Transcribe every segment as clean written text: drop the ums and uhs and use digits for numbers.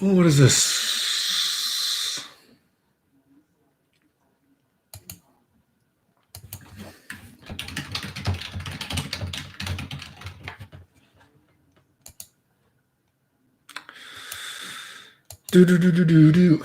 What is this? Do do do do do do.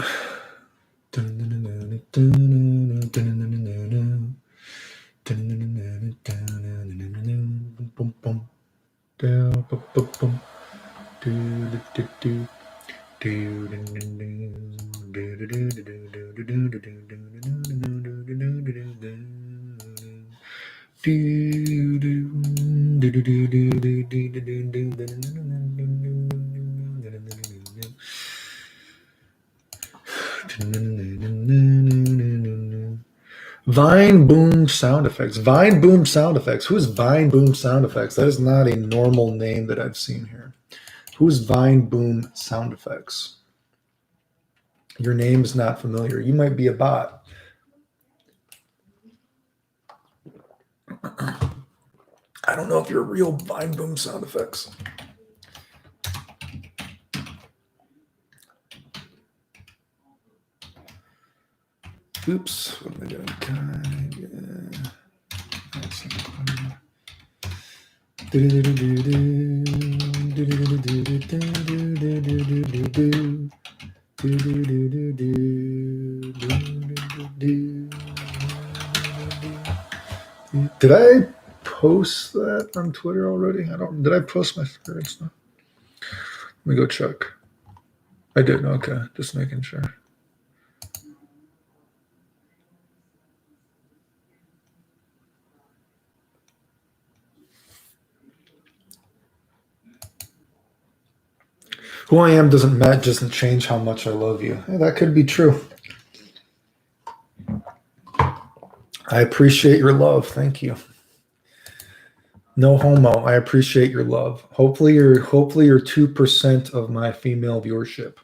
Vine Boom Sound Effects. Vine Boom Sound Effects. Who's Vine Boom Sound Effects? That is not a normal name that I've seen here. Who's Vine Boom Sound Effects? Your name is not familiar. You might be a bot. I don't know if you're a real Vine Boom Sound Effects. Oops, what am I doing? Did I post that on Twitter already? Did I post my Twitter stuff? Let me go check. I did. Okay, just making sure. Who I am doesn't change how much I love you. Yeah, that could be true. I appreciate your love. Thank you. No homo. I appreciate your love. Hopefully you're 2% of my female viewership.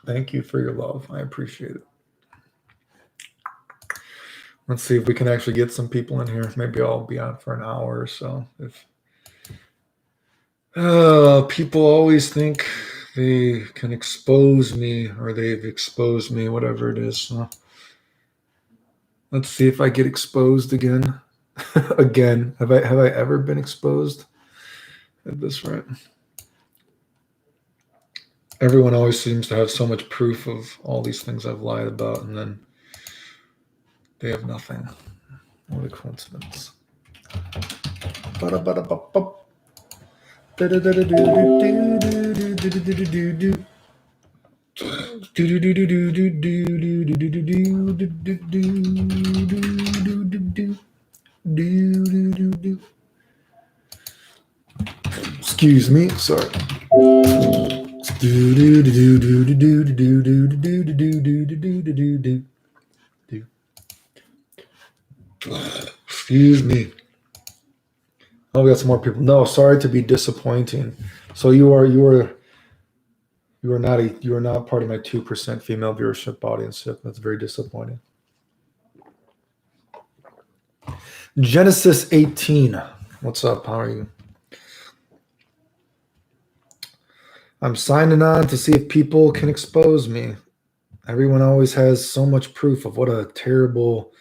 Thank you for your love. I appreciate it. Let's see if we can actually get some people in here. Maybe I'll be on for an hour or so. If people always think they can expose me, or they've exposed me, whatever it is. So let's see if I get exposed again. Again, have I ever been exposed at this rate? Everyone always seems to have so much proof of all these things I've lied about, and then they have nothing. What a coincidence. Excuse me, sorry. Excuse me. Oh, we got some more people. No, sorry to be disappointing. So you are not part of my 2% female viewership audience. That's very disappointing. Genesis 18. What's up? How are you? I'm signing on to see if people can expose me. Everyone always has so much proof of what a terrible,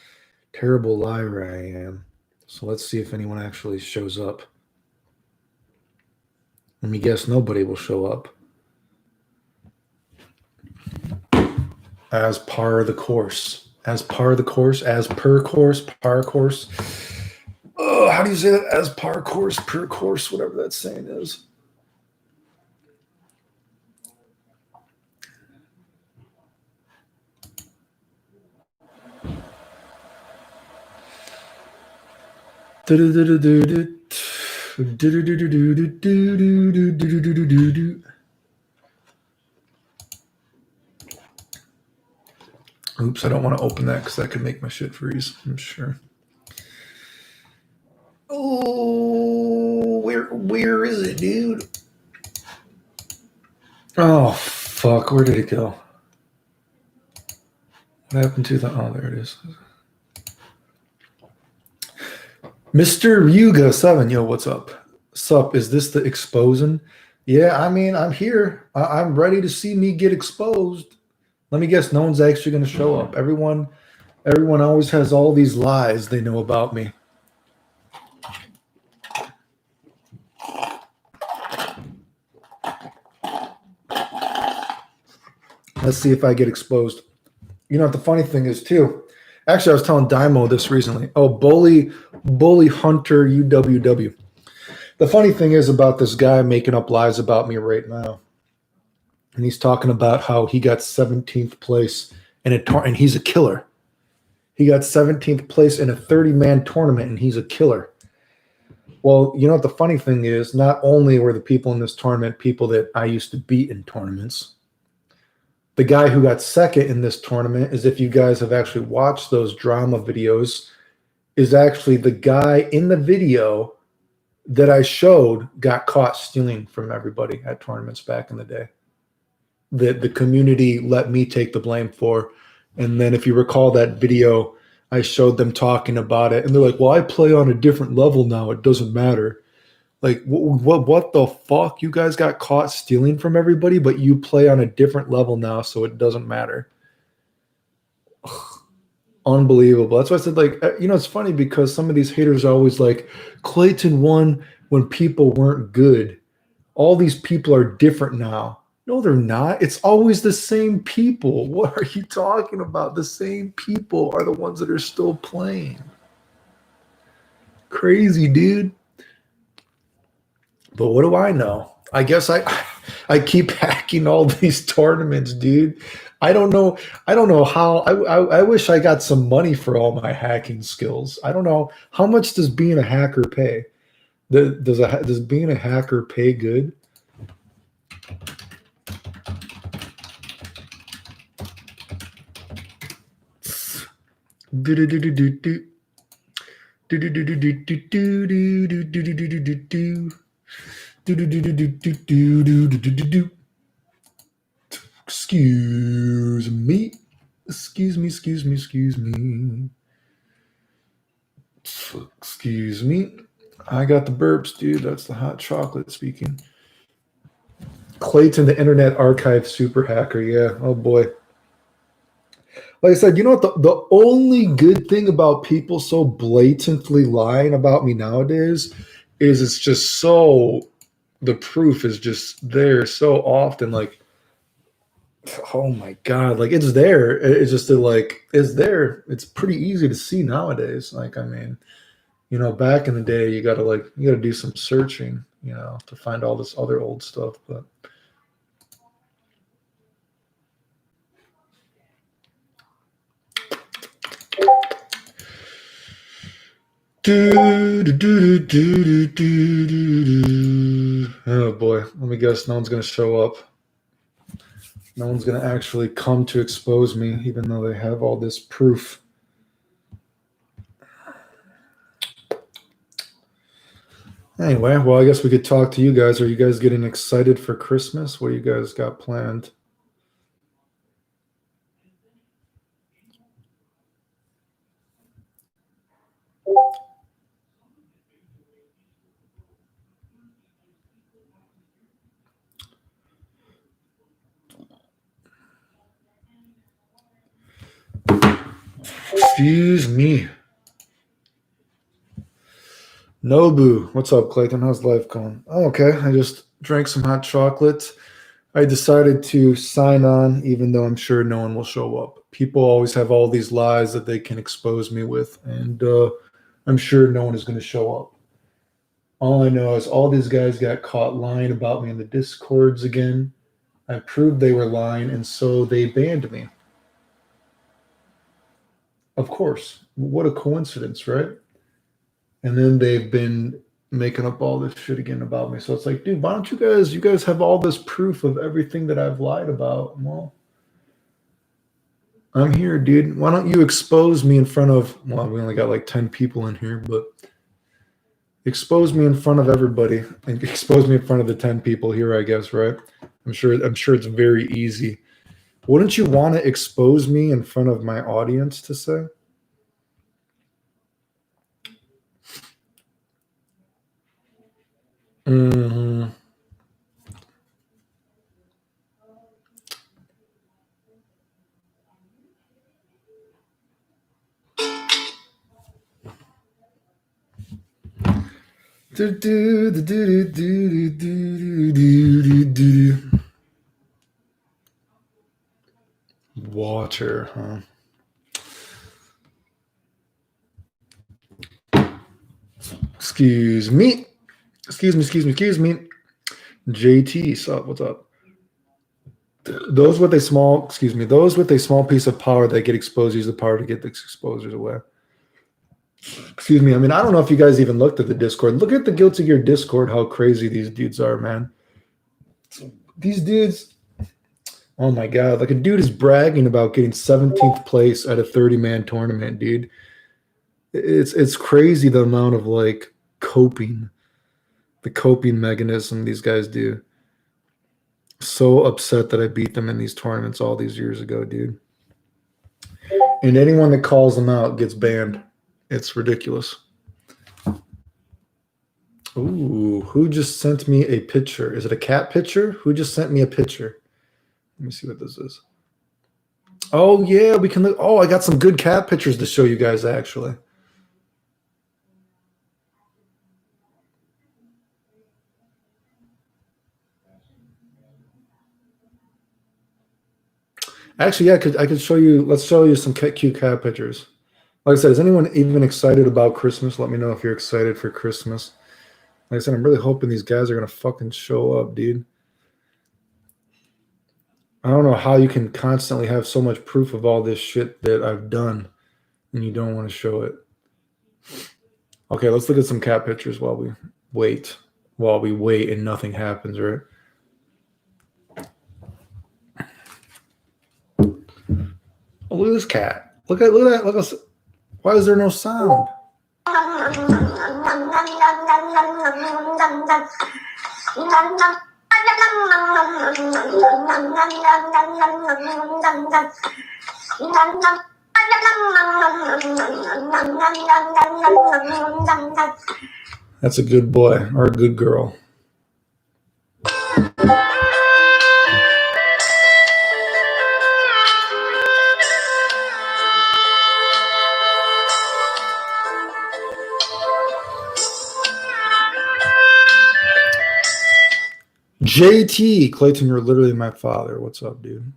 terrible liar I am. So let's see if anyone actually shows up. Let me guess, nobody will show up. As par the course. As par the course. As per course. Par course. Oh, how do you say that? As par course, per course, whatever that saying is. Oops, I don't want to open that because that could make my shit freeze, I'm sure. Oh, where is it, dude? Oh, fuck, where did it go? What happened to the... Oh, there it is. Mr. Yuga7, yo, what's up? Sup, is this the exposing? Yeah, I mean, I'm here. I'm ready to see me get exposed. Let me guess, no one's actually going to show up. Everyone always has all these lies they know about me. Let's see if I get exposed. You know what the funny thing is too? Actually, I was telling Dymo this recently. Oh, bully Hunter UWW. The funny thing is about this guy making up lies about me right now, and he's talking about how he got 17th place in and he's a killer. He got 17th place in a 30-man tournament, and he's a killer. Well, you know what the funny thing is? Not only were the people in this tournament people that I used to beat in tournaments, the guy who got second in this tournament is, if you guys have actually watched those drama videos, is actually the guy in the video that I showed got caught stealing from everybody at tournaments back in the day. That the community let me take the blame for. And then if you recall that video, I showed them talking about it, and they're like, well, I play on a different level now. It doesn't matter. Like, what the fuck? You guys got caught stealing from everybody, but you play on a different level now, so it doesn't matter. Ugh, unbelievable. That's why I said, like, it's funny because some of these haters are always like, Clayton won when people weren't good. All these people are different now. No, they're not. It's always the same people. What are you talking about? The same people are the ones that are still playing. Crazy, dude. But what do I know? I guess I keep hacking all these tournaments, dude. I don't know. I don't know how. I wish I got some money for all my hacking skills. I don't know how much does being a hacker pay. Does being a hacker pay good? Do do do do do do. Do do do do do do do do do do do do do do. Do do do do do do do do do do do. Excuse me. Excuse me, excuse me, excuse me. Excuse me. I got the burps, dude. That's the hot chocolate speaking. Clayton, the Internet Archive super hacker. Yeah. Oh boy. Like I said, you know what? The only good thing about people so blatantly lying about me nowadays is it's just so, the proof is just there so often. Like, oh my God, like it's there. It's just that, like, it's there. It's pretty easy to see nowadays. Like, I mean, back in the day, you gotta do some searching, to find all this other old stuff. But oh boy, let me guess, no one's gonna show up. No one's gonna actually come to expose me, even though they have all this proof. Anyway, well, I guess we could talk to you guys. Are you guys getting excited for Christmas? What do you guys got planned? Excuse me. Nobu, what's up, Clayton? How's life going? Oh, okay, I just drank some hot chocolate. I decided to sign on, even though I'm sure no one will show up. People always have all these lies that they can expose me with, and I'm sure no one is going to show up. All I know is all these guys got caught lying about me in the discords again. I proved they were lying, and so they banned me. Of course. What a coincidence, right? And then they've been making up all this shit again about me. So it's like, dude, why don't you guys have all this proof of everything that I've lied about? Well, I'm here, dude. Why don't you expose me in front of, well, we only got like 10 people in here, but expose me in front of everybody and expose me in front of the 10 people here, I guess, right? I'm sure it's very easy. Wouldn't you want to expose me in front of my audience to say? Mm-hmm. Water, huh? Excuse me. Excuse me. JT, sup? What's up? Those with a small piece of power that get exposed use the power to get the exposers away. Excuse me. I mean, I don't know if you guys even looked at the Discord. Look at the Guilty Gear Discord, how crazy these dudes are, man. These dudes, oh my God. Like a dude is bragging about getting 17th place at a 30-man tournament, dude. It's crazy the amount of like coping mechanism these guys do. So upset that I beat them in these tournaments all these years ago, dude. And anyone that calls them out gets banned. It's ridiculous. Ooh, who just sent me a picture? Is it a cat picture? Who just sent me a picture? Let me see what this is. Oh, yeah, we can look. Oh, I got some good cat pictures to show you guys, actually. Actually, yeah, I could show you. Let's show you some cute cat pictures. Like I said, is anyone even excited about Christmas? Let me know if you're excited for Christmas. Like I said, I'm really hoping these guys are going to fucking show up, dude. I don't know how you can constantly have so much proof of all this shit that I've done and you don't want to show it. Okay, let's look at some cat pictures while we wait. And nothing happens, right? Oh, look at this cat. Look at that. Look at, why is there no sound? That's a good boy or a good girl. JT, Clayton, you're literally my father. What's up, dude?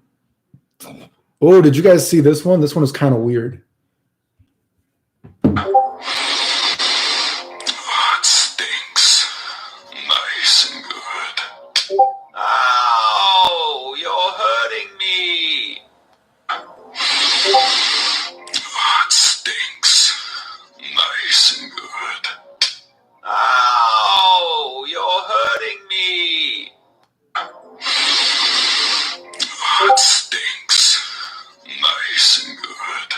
Oh, did you guys see this one? This one is kind of weird. Oh, it stinks. Nice and good. Ow! You're hurting me! Oh, it stinks. Nice and good. Ow! You're hurting me! Oh, it stinks. Nice and good.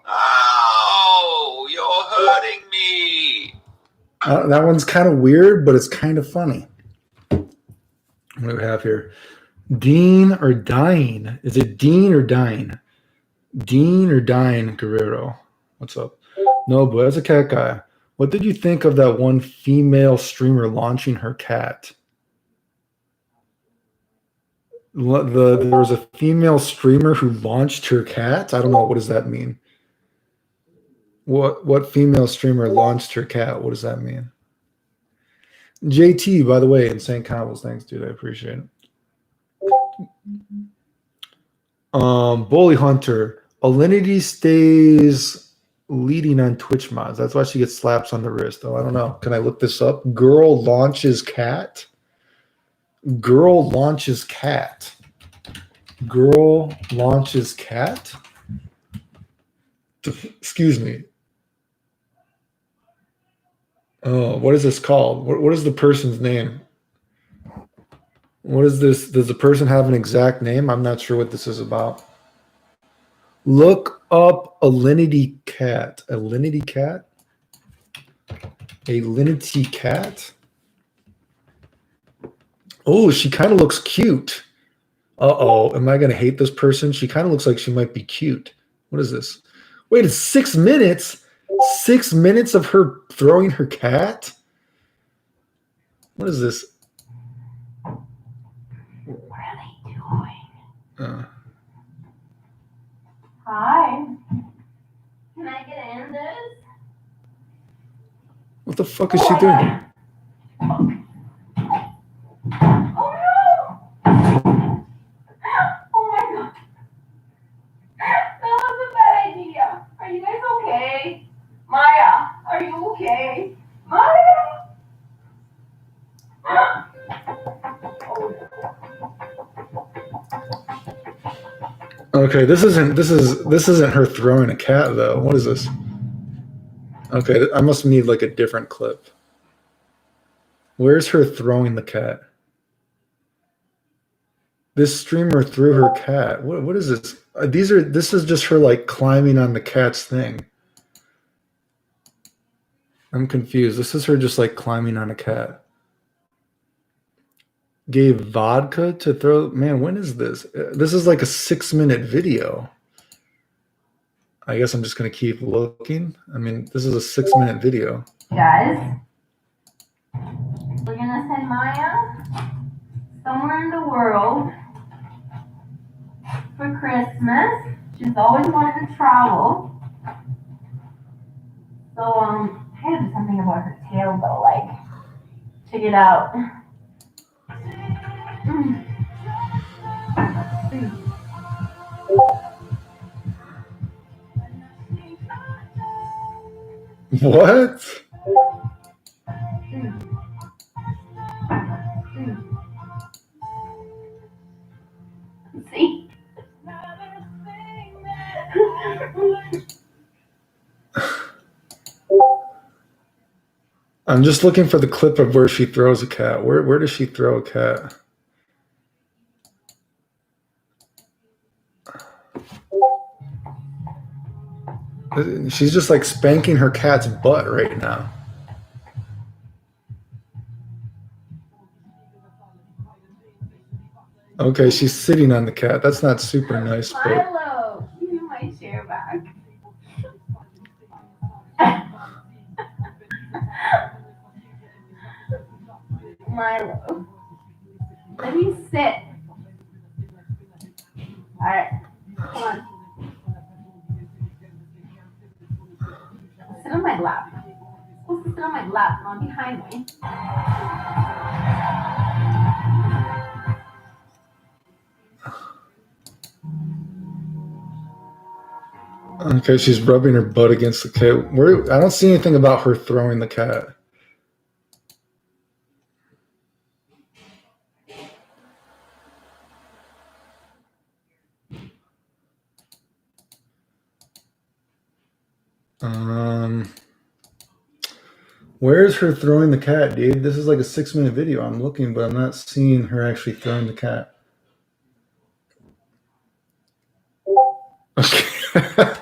Ow! You're hurting me! That one's kind of weird, but it's kind of funny. What do we have here? Dean or Dine? Is it Dean or Dine? Dean or Dine Guerrero? What's up? No, but as a cat guy, what did you think of that one female streamer launching her cat? There was a female streamer who launched her cat. I don't know. What does that mean? What female streamer launched her cat? What does that mean? JT, by the way, insane combos. Thanks, dude. I appreciate it. Bully Hunter. Alinity stays leading on Twitch mods. That's why she gets slaps on the wrist. Oh, I don't know. Can I look this up? Girl launches cat. Girl launches cat. Girl launches cat. Excuse me. Oh, what is this called? What is the person's name? What is this? Does the person have an exact name? I'm not sure what this is about. Look up Alinity cat. Alinity cat? Alinity cat? Oh, she kind of looks cute. Uh-oh. Am I going to hate this person? She kind of looks like she might be cute. What is this? Wait, it's 6 minutes? 6 minutes of her throwing her cat? What is this? What are they doing? Hi. Can I get in this? What the fuck is she doing? Okay, this isn't her throwing a cat though. What is this? Okay, I must need like a different clip. Where's her throwing the cat? This streamer threw her cat. What is this? This is just her like climbing on the cat's thing. I'm confused. This is her just like climbing on a cat. Gave vodka to throw. Man, when is this? This is like a 6-minute video. I guess I'm just gonna keep looking. I mean, this is a 6-minute video. Guys, we're gonna send Maya somewhere in the world for Christmas. She's always wanted to travel. So, I had to do something about her tail though, like, check it out. What? See? I'm just looking for the clip of where she throws a cat. Where does she throw a cat? She's just like spanking her cat's butt right now. Okay, she's sitting on the cat. That's not super nice. But Milo, give me my chair back. Milo, let me sit. All right, come on. Sit on my lap. You're supposed to sit on my lap, not behind me. okay, she's rubbing her butt against the cat. I don't see anything about her throwing the cat. Where's her throwing the cat, dude? This is like a 6-minute video. I'm looking, but I'm not seeing her actually throwing the cat. Okay.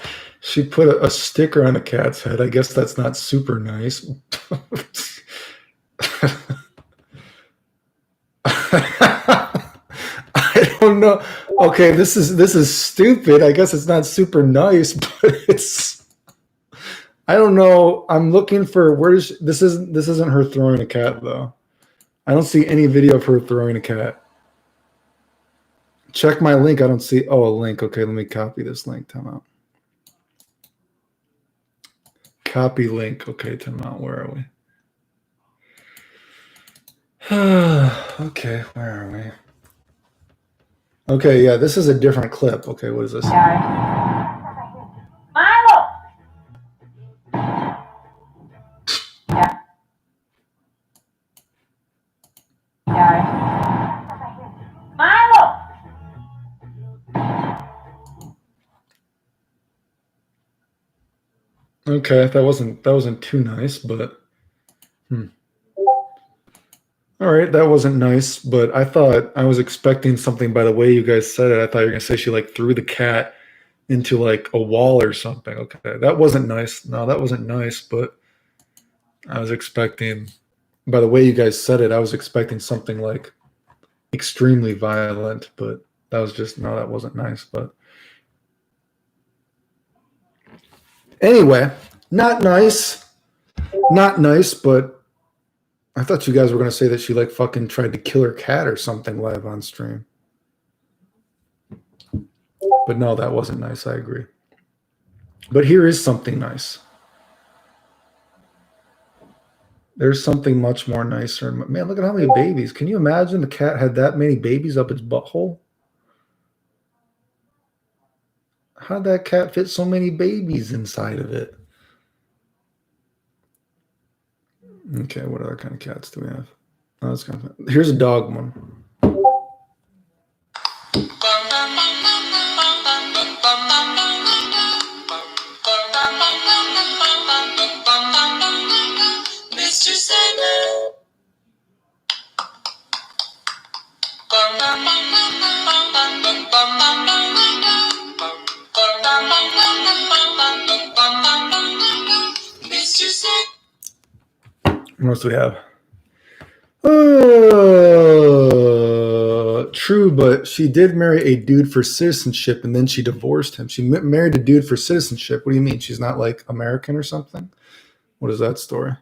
She put a sticker on the cat's head. I guess that's not super nice. I don't know. Okay, this is stupid. I guess it's not super nice, but it's. I don't know. I'm looking for this isn't her throwing a cat though. I don't see any video of her throwing a cat. Check my link. I don't see. Oh, a link. Okay, let me copy this link. Time out. Copy link. Okay, time out. Where are we? Okay, where are we? Okay, yeah, this is a different clip. Okay, what is this? Milo! Yeah. Milo! Okay, that wasn't too nice, but all right, that wasn't nice, but I was expecting something by the way you guys said it. I thought you were gonna say she like threw the cat into like a wall or something. Okay, that wasn't nice. No, that wasn't nice, but I was expecting, by the way you guys said it, I was expecting something like extremely violent, but that was just, no, that wasn't nice. But anyway, not nice, but I thought you guys were going to say that she like fucking tried to kill her cat or something live on stream. But no, that wasn't nice. I agree. But here is something nice. There's something much more nicer. Man, look at how many babies. Can you imagine the cat had that many babies up its butthole? How'd that cat fit so many babies inside of it? Okay, what other kind of cats do we have? Oh, that's kind of, here's a dog one. What else do we have? True, but she did marry a dude for citizenship, and then she divorced him. She married a dude for citizenship. What do you mean? She's not like American or something? What is that story?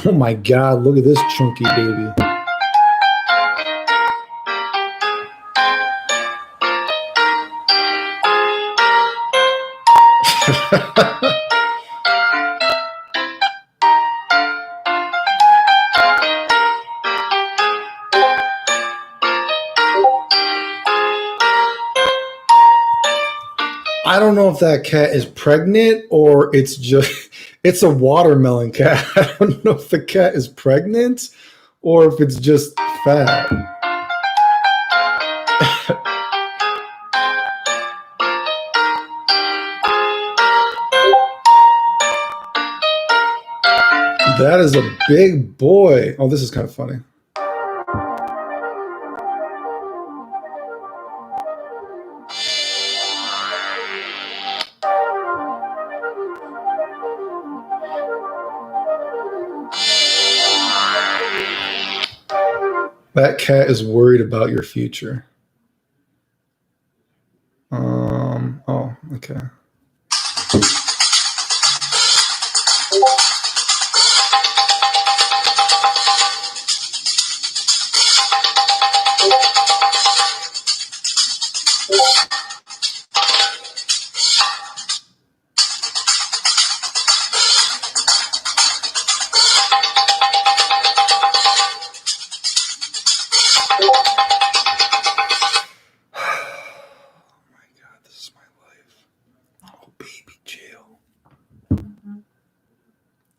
Oh my God, look at this chunky baby. I don't know if that cat is pregnant or it's just, it's a watermelon cat. I don't know if the cat is pregnant or if it's just fat. That is a big boy. Oh, this is kind of funny. That cat is worried about your future. Oh, okay.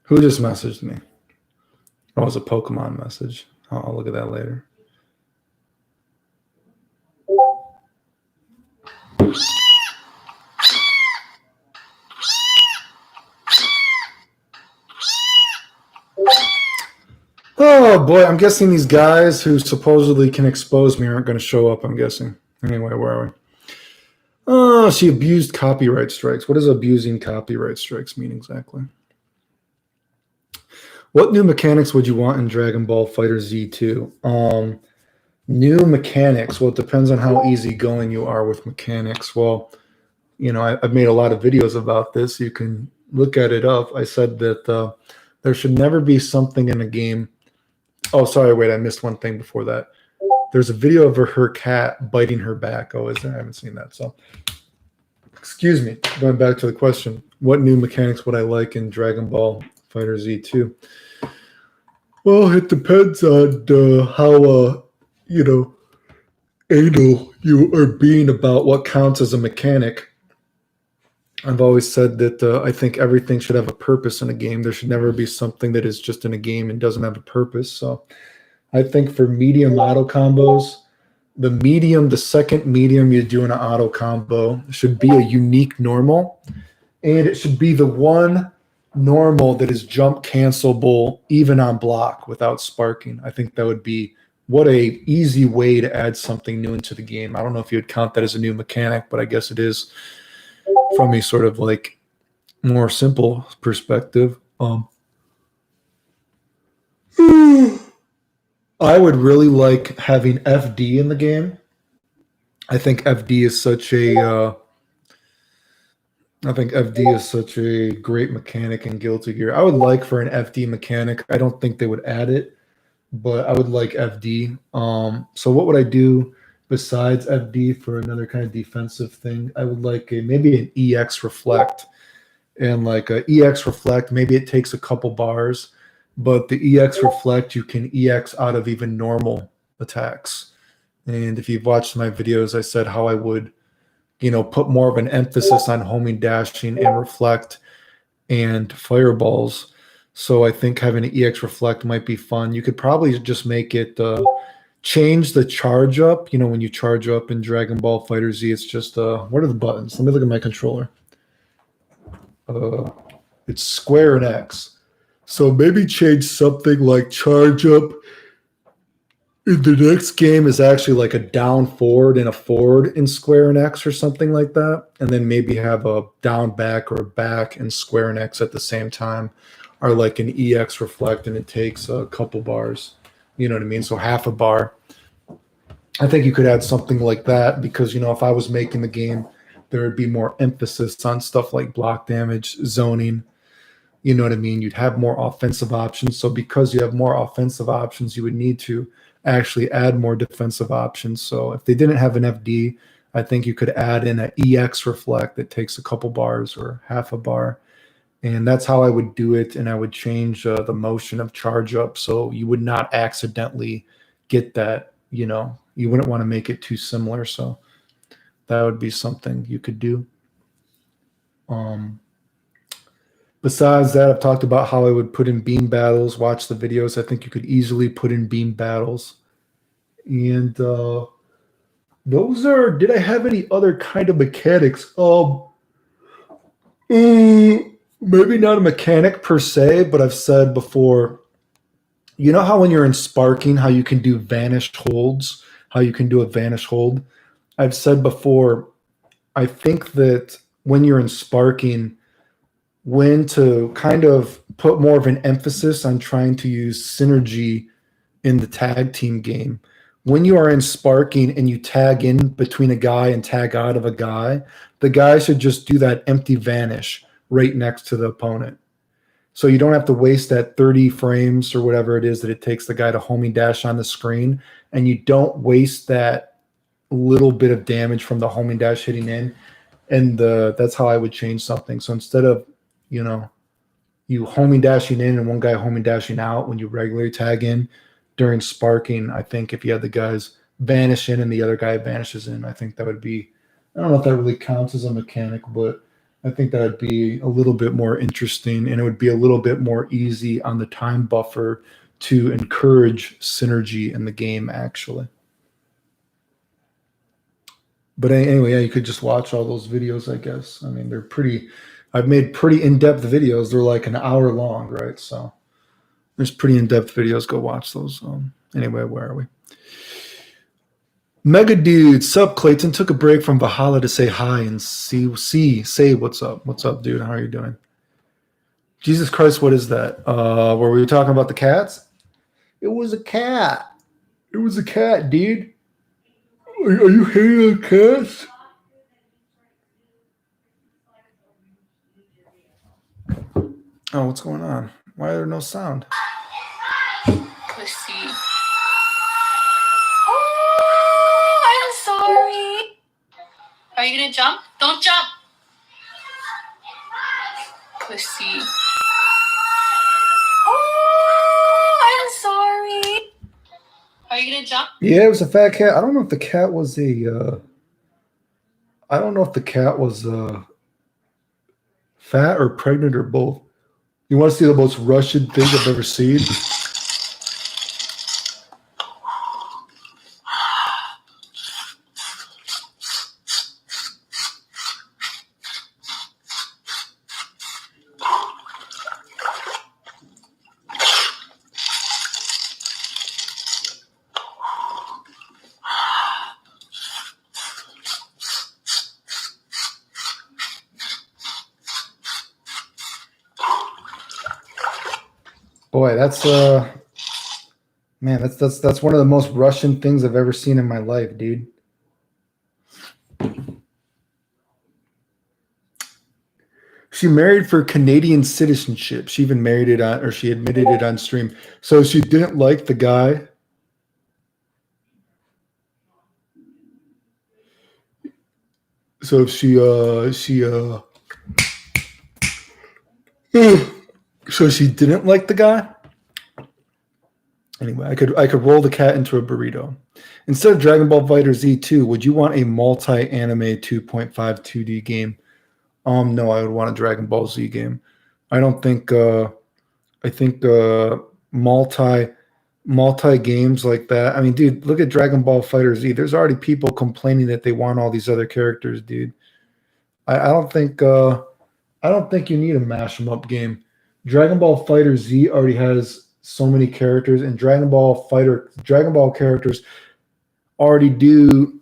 Who just messaged me? Oh, it was a Pokemon message. I'll look at that later. Oh boy, I'm guessing these guys who supposedly can expose me aren't going to show up, I'm guessing. Anyway, where are we? Oh, she abused copyright strikes. What does abusing copyright strikes mean exactly? What new mechanics would you want in Dragon Ball FighterZ 2? New mechanics. Well, it depends on how easygoing you are with mechanics. Well, you know, I've made a lot of videos about this. You can look at it up. I said that there should never be something in a game. Oh, sorry, wait, I missed one thing before that. There's a video of her cat biting her back. Oh, is there? I haven't seen that. So, excuse me. Going back to the question, what new mechanics would I like in Dragon Ball FighterZ 2? Well, it depends on how, anal you are being about what counts as a mechanic. I've always said that I think everything should have a purpose in a game. There should never be something that is just in a game and doesn't have a purpose. So I think for medium auto combos, the second medium you do in an auto combo should be a unique normal. And it should be the one normal that is jump cancelable even on block without sparking. I think that would be what a easy way to add something new into the game. I don't know if you'd count that as a new mechanic, but I guess it is from a sort of like more simple perspective. I would really like having FD in the game. I think FD is such a great mechanic in Guilty Gear. I would like for an FD mechanic. I don't think they would add it, but I would like FD. So what would I do besides FD for another kind of defensive thing? I would like maybe an EX Reflect. And like a EX Reflect, maybe it takes a couple bars, but the EX Reflect, you can EX out of even normal attacks. And if you've watched my videos, I said how I would, put more of an emphasis on homing, dashing, and reflect and fireballs. So I think having an EX Reflect might be fun. You could probably just make it change the charge up. You know, when you charge up in Dragon Ball Fighter Z, it's just what are the buttons? Let me look at my controller. It's square and X. So maybe change something like charge up in the next game is actually like a down forward and a forward in square and X or something like that. And then maybe have a down back or a back in square and X at the same time, or like an EX reflect and it takes a couple bars. You know what I mean? So half a bar. I think you could add something like that because, you know, if I was making the game, there would be more emphasis on stuff like block damage, zoning. You know what I mean? You'd have more offensive options. So because you have more offensive options, you would need to actually add more defensive options. So if they didn't have an FD, I think you could add in an EX reflect that takes a couple bars or half a bar. And that's how I would do it. And I would change the motion of charge up so you would not accidentally get that, you know, you wouldn't want to make it too similar. So that would be something you could do. Besides that, I've talked about how I would put in beam battles, watch the videos. I think you could easily put in beam battles. And those are, did I have any other kind of mechanics? Maybe not a mechanic per se, but I've said before, you know how when you're in sparking, how you can do vanished holds, how you can do a vanish hold? I've said before, I think that when you're in sparking, when to kind of put more of an emphasis on trying to use synergy in the tag team game. When you are in sparking and you tag in between a guy and tag out of a guy, the guy should just do that empty vanish right next to the opponent. So you don't have to waste that 30 frames or whatever it is that it takes the guy to homing dash on the screen. And you don't waste that little bit of damage from the homing dash hitting in. And that's how I would change something. So instead of, you know, you homing dashing in and one guy homing dashing out when you regularly tag in during sparking, I think if you had the guys vanish in and the other guy vanishes in, I think that would be, I don't know if that really counts as a mechanic, but I think that would be a little bit more interesting and it would be a little bit more easy on the time buffer to encourage synergy in the game, actually. But anyway, yeah, you could just watch all those videos, I guess. I mean, I've made pretty in-depth videos. They're like an hour long, right? So there's pretty in-depth videos. Go watch those. Anyway, where are we? Mega Dude, sup, Clayton? Took a break from Valhalla to say hi and say what's up. What's up, dude? How are you doing? Jesus Christ, what is that? Were we talking about the cats? It was a cat. It was a cat, dude. Are you hating on cats? Oh, what's going on? Why are there no sound? Pussy. Oh, I'm sorry. Are you gonna jump? Don't jump. Pussy. Oh, I'm sorry. Are you gonna jump? Yeah, it was a fat cat. I don't know if the cat was fat or pregnant or both. You want to see the most Russian thing I've ever seen? Boy, that's man, that's one of the most Russian things I've ever seen in my life, dude. She married for Canadian citizenship. She even married it on, or she admitted it on stream. So she didn't like the guy. So so she didn't like the guy. Anyway, I could roll the cat into a burrito. Instead of Dragon Ball Fighter Z2, would you want a multi-anime 2.5 2D game? No, I would want a Dragon Ball Z game. I don't think I think multi multi-games like that. I mean, dude, look at Dragon Ball Fighter Z. There's already people complaining that they want all these other characters, dude. I don't think you need a mash 'em up game. Dragon Ball Fighter Z already has so many characters, and Dragon Ball characters already do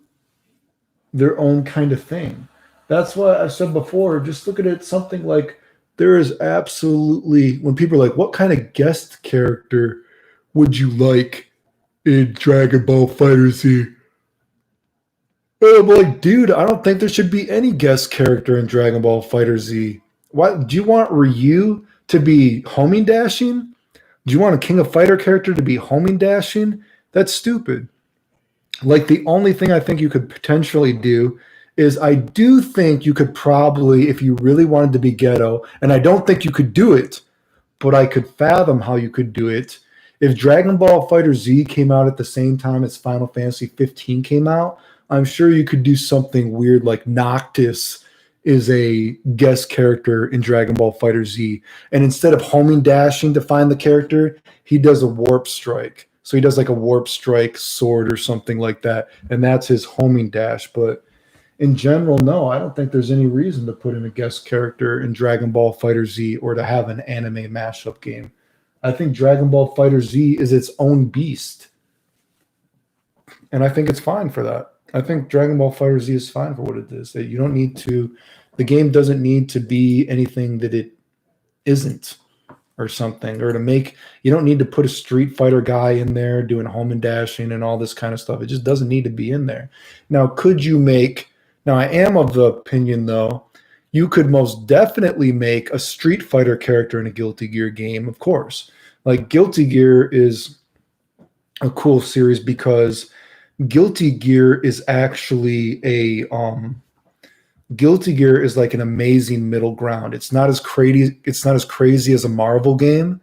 their own kind of thing. That's why I said before, just look at it something like there is absolutely, when people are like, what kind of guest character would you like in Dragon Ball Fighter Z? I'm like, dude, I don't think there should be any guest character in Dragon Ball Fighter Z. Why do you want Ryu to be homing dashing? Do you want a King of Fighter character to be homing dashing? That's stupid. Like, the only thing I think you could potentially do is I do think you could probably, if you really wanted to be ghetto, and I don't think you could do it, but I could fathom how you could do it. If Dragon Ball Fighter Z came out at the same time as Final Fantasy 15 came out, I'm sure you could do something weird like Noctis is a guest character in Dragon Ball Fighter Z. And instead of homing dashing to find the character, he does a warp strike. So he does like a warp strike sword or something like that. And that's his homing dash. But in general, no, I don't think there's any reason to put in a guest character in Dragon Ball Fighter Z or to have an anime mashup game. I think Dragon Ball Fighter Z is its own beast. And I think it's fine for that. I think Dragon Ball Fighter Z is fine for what it is. That you don't need to, the game doesn't need to be anything that it isn't or something, or to make, you don't need to put a Street Fighter guy in there doing home and dashing and all this kind of stuff. It just doesn't need to be in there. Now, I am of the opinion though, you could most definitely make a Street Fighter character in a Guilty Gear game, of course. Like, Guilty Gear is a cool series because Guilty Gear is actually Guilty Gear is like an amazing middle ground. It's not as crazy as a Marvel game,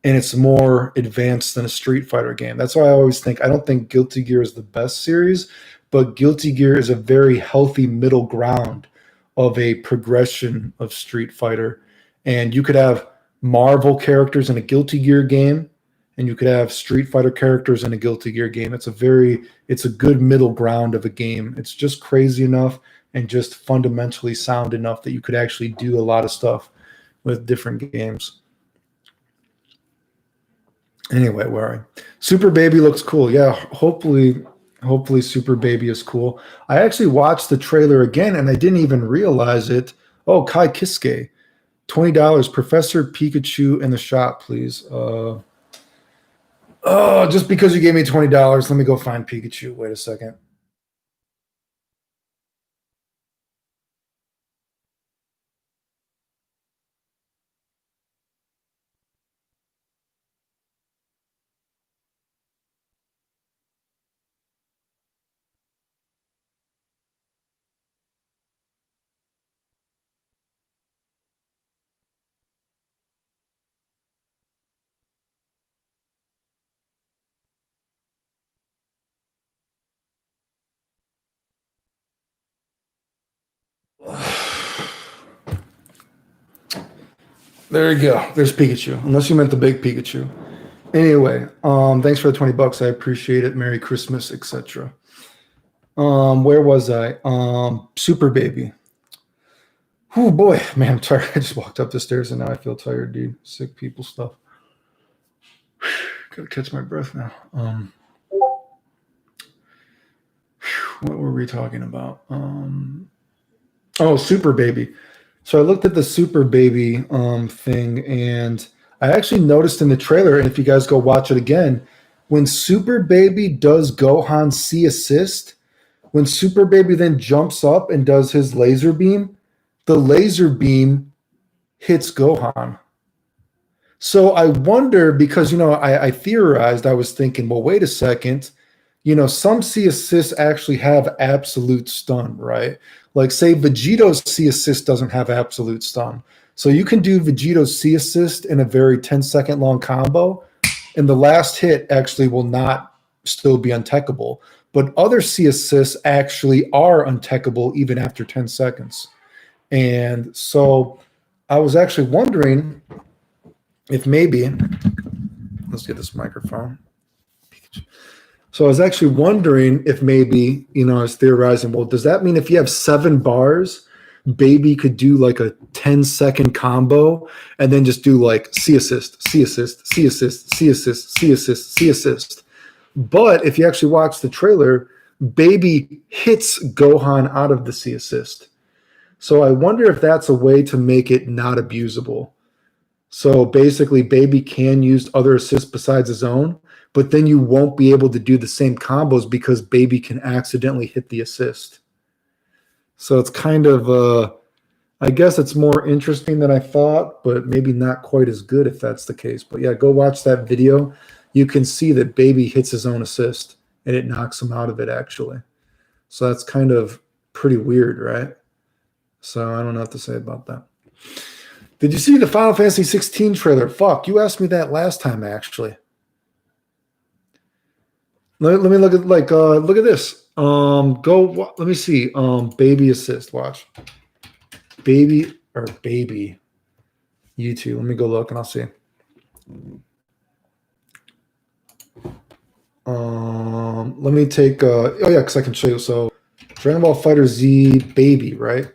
and it's more advanced than a Street Fighter game. That's why I always think, I don't think Guilty Gear is the best series, but Guilty Gear is a very healthy middle ground of a progression of Street Fighter. And you could have Marvel characters in a Guilty Gear game, and you could have Street Fighter characters in a Guilty Gear game. It's a good middle ground of a game. It's just crazy enough and just fundamentally sound enough that you could actually do a lot of stuff with different games. Anyway, where are I? Super Baby looks cool. Yeah, hopefully Super Baby is cool. I actually watched the trailer again and I didn't even realize it. Oh, Kai Kiske, $20. Professor Pikachu in the shop, please. Oh, just because you gave me $20, let me go find Pikachu. Wait a second. There you go. There's Pikachu. Unless you meant the big Pikachu. Anyway, thanks for the $20. I appreciate it. Merry Christmas, etc. Where was I? Super Baby. Oh boy, man, I'm tired. I just walked up the stairs and now I feel tired, dude. Sick people stuff. Gotta catch my breath now. What were we talking about? Super Baby. So I looked at the Super Baby thing, and I actually noticed in the trailer, and if you guys go watch it again, when Super Baby does Gohan's C assist, when Super Baby then jumps up and does his laser beam, the laser beam hits Gohan. So I wonder, because, I theorized, I was thinking, well, wait a second. Some C assists actually have absolute stun, right? Like, say, Vegeto's C assist doesn't have absolute stun. So you can do Vegeto's C assist in a very 10-second long combo, and the last hit actually will not still be untechable. But other C assists actually are untechable even after 10 seconds. And so I was actually wondering if maybe, let's get this microphone. So I was actually wondering if maybe, I was theorizing, well, does that mean if you have 7 bars, Baby could do like a 10-second combo and then just do like C assist, C assist, C assist, C assist, C assist, C assist. But if you actually watch the trailer, Baby hits Gohan out of the C assist. So I wonder if that's a way to make it not abusable. So basically, Baby can use other assists besides his own, but then you won't be able to do the same combos because Baby can accidentally hit the assist. So it's kind of, I guess it's more interesting than I thought, but maybe not quite as good if that's the case. But yeah, go watch that video. You can see that Baby hits his own assist, and it knocks him out of it, actually. So that's kind of pretty weird, right? So I don't know what to say about that. Did you see the Final Fantasy 16 trailer? Fuck, you asked me that last time, actually. Let me look at look at this. Let me see. Baby assist. Watch. Baby. YouTube. Let me go look and I'll see. Let me take. Oh yeah, because I can show you. So, Dragon Ball Fighter Z Baby, right?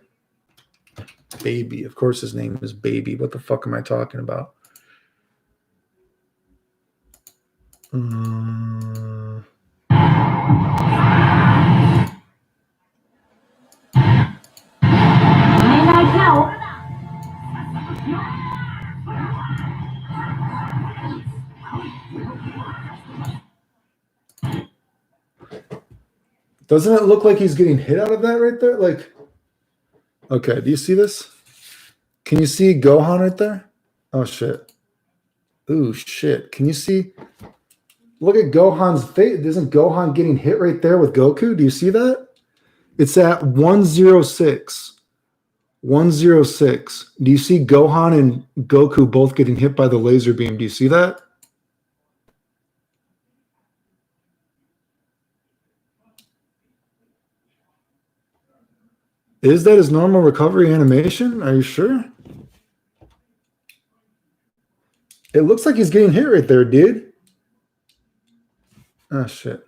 Baby. Of course, his name is Baby. What the fuck am I talking about? Doesn't it look like he's getting hit out of that right there? Like, okay, do you see this? Can you see Gohan right there? Oh, shit. Ooh, shit. Can you see? Look at Gohan's face. Isn't Gohan getting hit right there with Goku? Do you see that? It's at 106. 106. Do you see Gohan and Goku both getting hit by the laser beam? Do you see that? Is that his normal recovery animation? Are you sure? It looks like he's getting hit right there, dude. Oh, shit.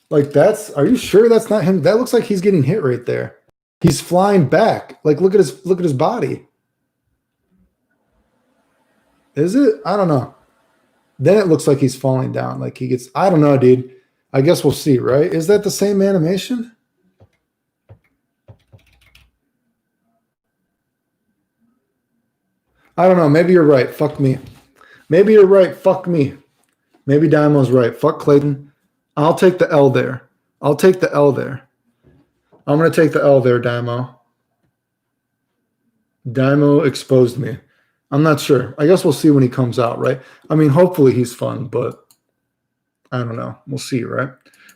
Like are you sure that's not him? That looks like he's getting hit right there. He's flying back. Like look at his body. Is it? I don't know. Then it looks like he's falling down. Like he gets, I don't know, dude. I guess we'll see, right? Is that the same animation? I don't know. Maybe you're right. Fuck me. Maybe you're right. Fuck me. Maybe Daimo's right. Fuck Clayton. I'll take the L there. I'll take the L there. I'm going to take the L there, Daimo. Daimo exposed me. I'm not sure. I guess we'll see when he comes out, right? I mean, hopefully he's fun, but I don't know. We'll see, right?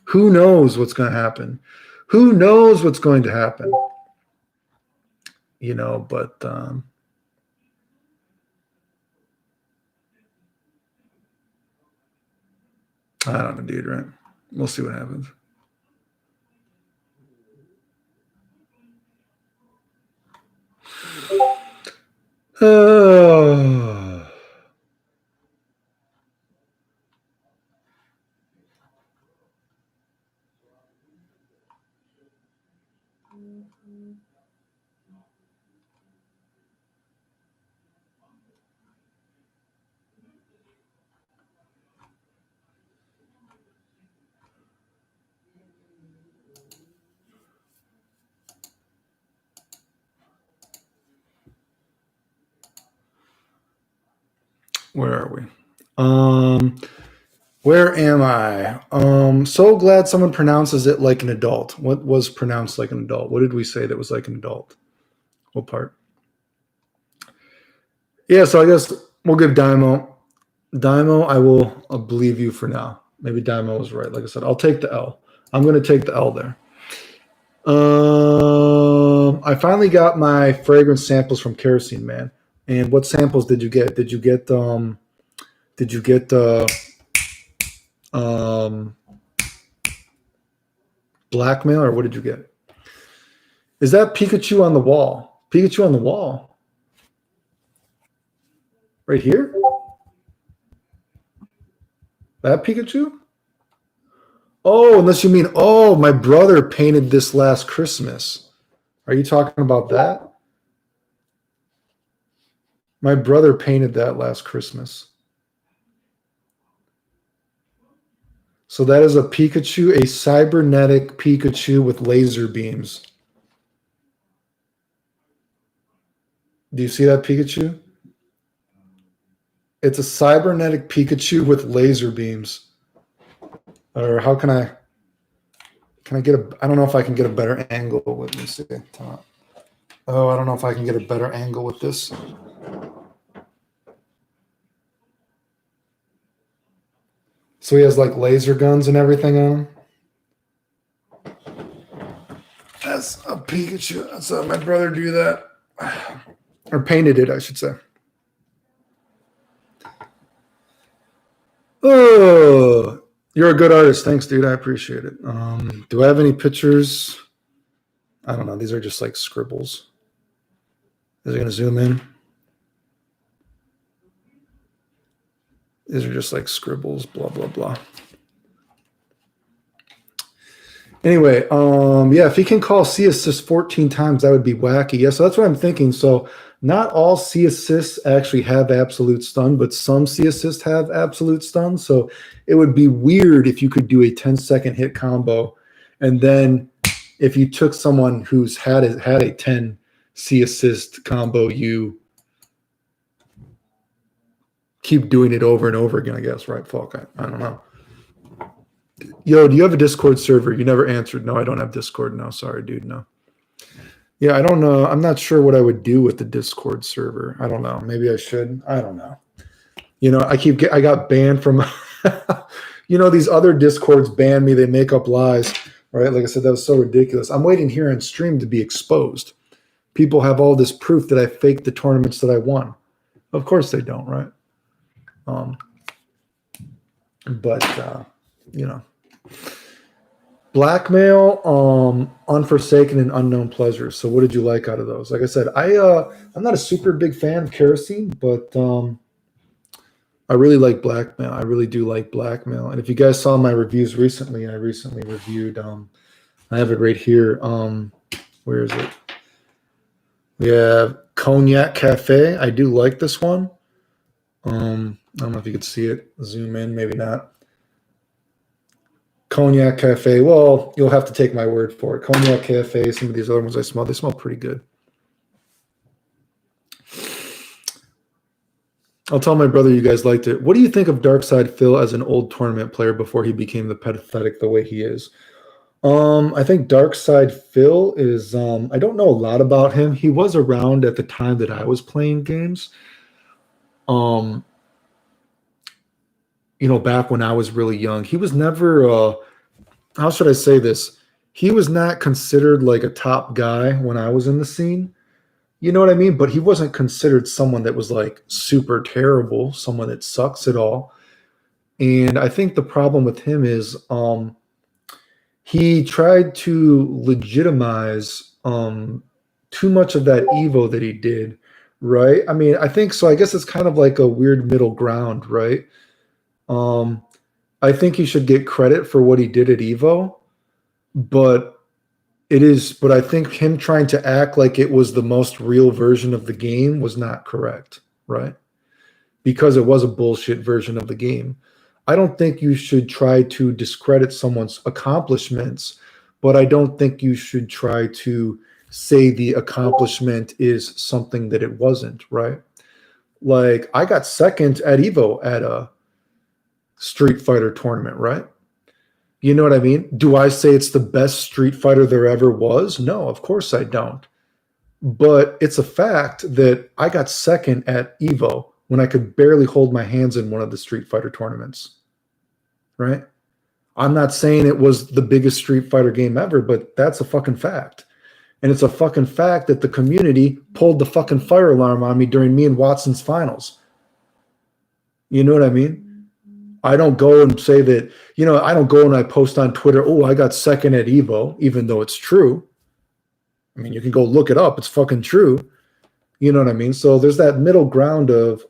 Who knows what's going to happen? Who knows what's going to happen? But I don't know, dude, right? We'll see what happens. Where are we? Where am I? So glad someone pronounces it like an adult. What was pronounced like an adult? What did we say that was like an adult? What part? Yeah, so I guess we'll give Daimo. Daimo, I'll believe you for now. Maybe Daimo was right. Like I said, I'll take the L. I'm going to take the L there. I finally got my fragrance samples from Kerosene Man. And what samples did you get? Did you get blackmail, or what did you get? Is that Pikachu on the wall? Pikachu on the wall? Right here? That Pikachu? Oh, unless you mean, oh, my brother painted this last Christmas. Are you talking about that? My brother painted that last Christmas. So that is a Pikachu, a cybernetic Pikachu with laser beams. Do you see that Pikachu? It's a cybernetic Pikachu with laser beams. Or how can I get a, I don't know if I can get a better angle with this. Oh, I don't know if I can get a better angle with this. So he has like laser guns and everything on him. That's a Pikachu. I saw my brother do that. Or painted it, I should say. Oh, you're a good artist. Thanks, dude. I appreciate it. Do I have any pictures? I don't know. These are just like scribbles. Is it going to zoom in? These are just like scribbles, blah, blah, blah. Anyway, yeah, if he can call C assist 14 times, that would be wacky. Yeah, so that's what I'm thinking. So not all C assists actually have absolute stun, but some C assists have absolute stun. So it would be weird if you could do a 10-second hit combo, and then if you took someone who's had a 10 C assist combo, you keep doing it over and over again, I guess, right, Falk? I don't know. Yo, do you have a Discord server? You never answered. No, I don't have Discord. No, sorry, dude. No. Yeah, I don't know. I'm not sure what I would do with the Discord server. I don't know. Maybe I should. I don't know. You know, I got banned from, you know, these other Discords ban me. They make up lies, right? Like I said, that was so ridiculous. I'm waiting here on stream to be exposed. People have all this proof that I faked the tournaments that I won. Of course they don't, right? You know, blackmail, unforsaken, and unknown pleasures. So what did you like out of those? Like I said, I'm not a super big fan of kerosene, but I really like blackmail. I really do like blackmail. And if you guys saw my reviews recently, I recently reviewed, I have it right here. Where is it? We have Cognac Cafe. I do like this one. I don't know if you could see it. Zoom in, maybe not. Cognac Cafe. Well, you'll have to take my word for it. Cognac Cafe. Some of these other ones I smell, they smell pretty good. I'll tell my brother you guys liked it. What do you think of Darkside Phil as an old tournament player before he became the pathetic the way he is? I think Darkside Phil is, I don't know a lot about him. He was around at the time that I was playing games. You know, back when I was really young, he was never, how should I say this? He was not considered like a top guy when I was in the scene. You know what I mean? But he wasn't considered someone that was like super terrible, someone that sucks at all. And I think the problem with him is he tried to legitimize too much of that Evo that he did, right? I mean, I think so. I guess it's kind of like a weird middle ground, right? I think he should get credit for what he did at Evo, but I think him trying to act like it was the most real version of the game was not correct, right? Because it was a bullshit version of the game. I don't think you should try to discredit someone's accomplishments, but I don't think you should try to say the accomplishment is something that it wasn't, right? Like, I got second at Evo at a Street Fighter tournament, right? You know what I mean? Do I say it's the best Street Fighter there ever was? No, of course I don't. But it's a fact that I got second at Evo when I could barely hold my hands in one of the Street Fighter tournaments, right? I'm not saying it was the biggest Street Fighter game ever, but that's a fucking fact. And it's a fucking fact that the community pulled the fucking fire alarm on me during me and Watson's finals. You know what I mean? I don't go and say that, you know, I don't go and I post on Twitter, oh, I got second at Evo, even though it's true. I mean, you can go look it up. It's fucking true. You know what I mean? So there's that middle ground of,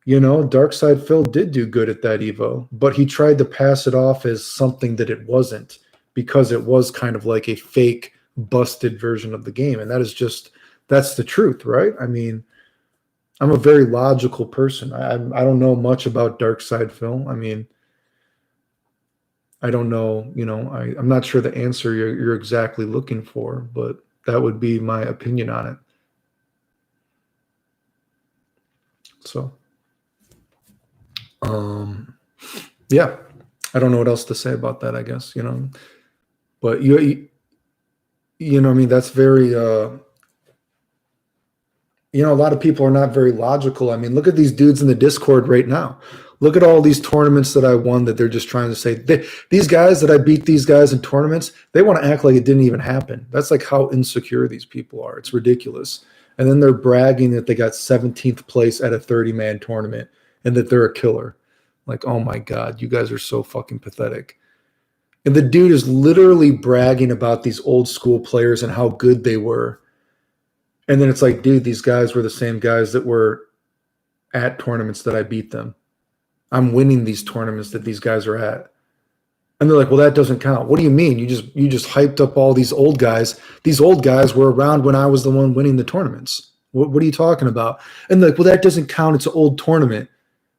You know, Dark Side Phil did do good at that Evo, but he tried to pass it off as something that it wasn't because it was kind of like a fake, busted version of the game. And that's the truth, right? I mean, I'm a very logical person. I don't know much about Dark Side Phil. I mean, I don't know, I'm not sure the answer you're exactly looking for, but that would be my opinion on it. So, yeah, I don't know what else to say about that, I guess, but I mean, that's very, a lot of people are not very logical. I mean, look at these dudes in the Discord right now. Look at all these tournaments that I won that they're just trying to say, these guys that I beat these guys in tournaments, they want to act like it didn't even happen. That's like how insecure these people are. It's ridiculous. And then they're bragging that they got 17th place at a 30-man tournament and that they're a killer. Like, oh my God, you guys are so fucking pathetic. And the dude is literally bragging about these old school players and how good they were. And then it's like, dude, these guys were the same guys that were at tournaments that I beat them. I'm winning these tournaments that these guys are at. And they're like, well, that doesn't count. What do you mean? You just hyped up all these old guys. These old guys were around when I was the one winning the tournaments. What are you talking about? And they're like, well, that doesn't count. It's an old tournament.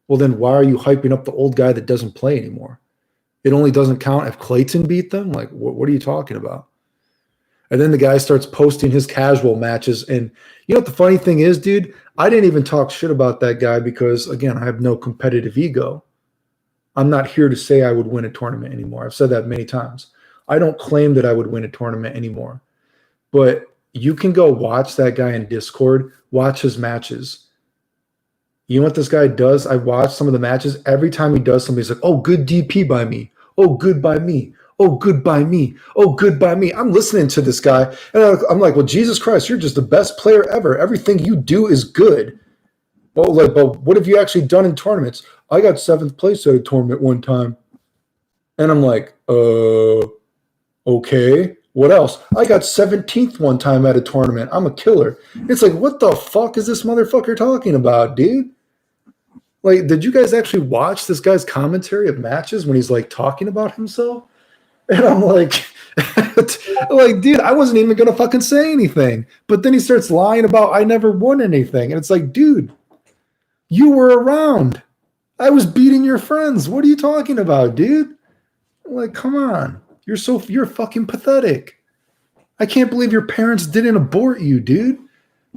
Well, then why are you hyping up the old guy that doesn't play anymore? It only doesn't count if Clayton beat them? Like, what are you talking about? And then the guy starts posting his casual matches. And you know what the funny thing is, dude? I didn't even talk shit about that guy because, again, I have no competitive ego. I'm not here to say I would win a tournament anymore. I've said that many times. I don't claim that I would win a tournament anymore. But you can go watch that guy in Discord, watch his matches. You know what this guy does? I watched some of the matches. Every time he does something, he's like, oh, good DP by me. Oh, good by me. Oh, good by me. Oh, good by me. I'm listening to this guy. And I'm like, well, Jesus Christ, you're just the best player ever. Everything you do is good. Well, but what have you actually done in tournaments? I got 7th place at a tournament one time. And I'm like, okay. What else? I got 17th one time at a tournament. I'm a killer. It's like, what the fuck is this motherfucker talking about, dude? Like, did you guys actually watch this guy's commentary of matches when he's like talking about himself? And I'm like, dude, I wasn't even going to fucking say anything. But then he starts lying about I never won anything. And it's like, dude, you were around. I was beating your friends. What are you talking about, dude? I'm like, come on. You're fucking pathetic. I can't believe your parents didn't abort you, dude.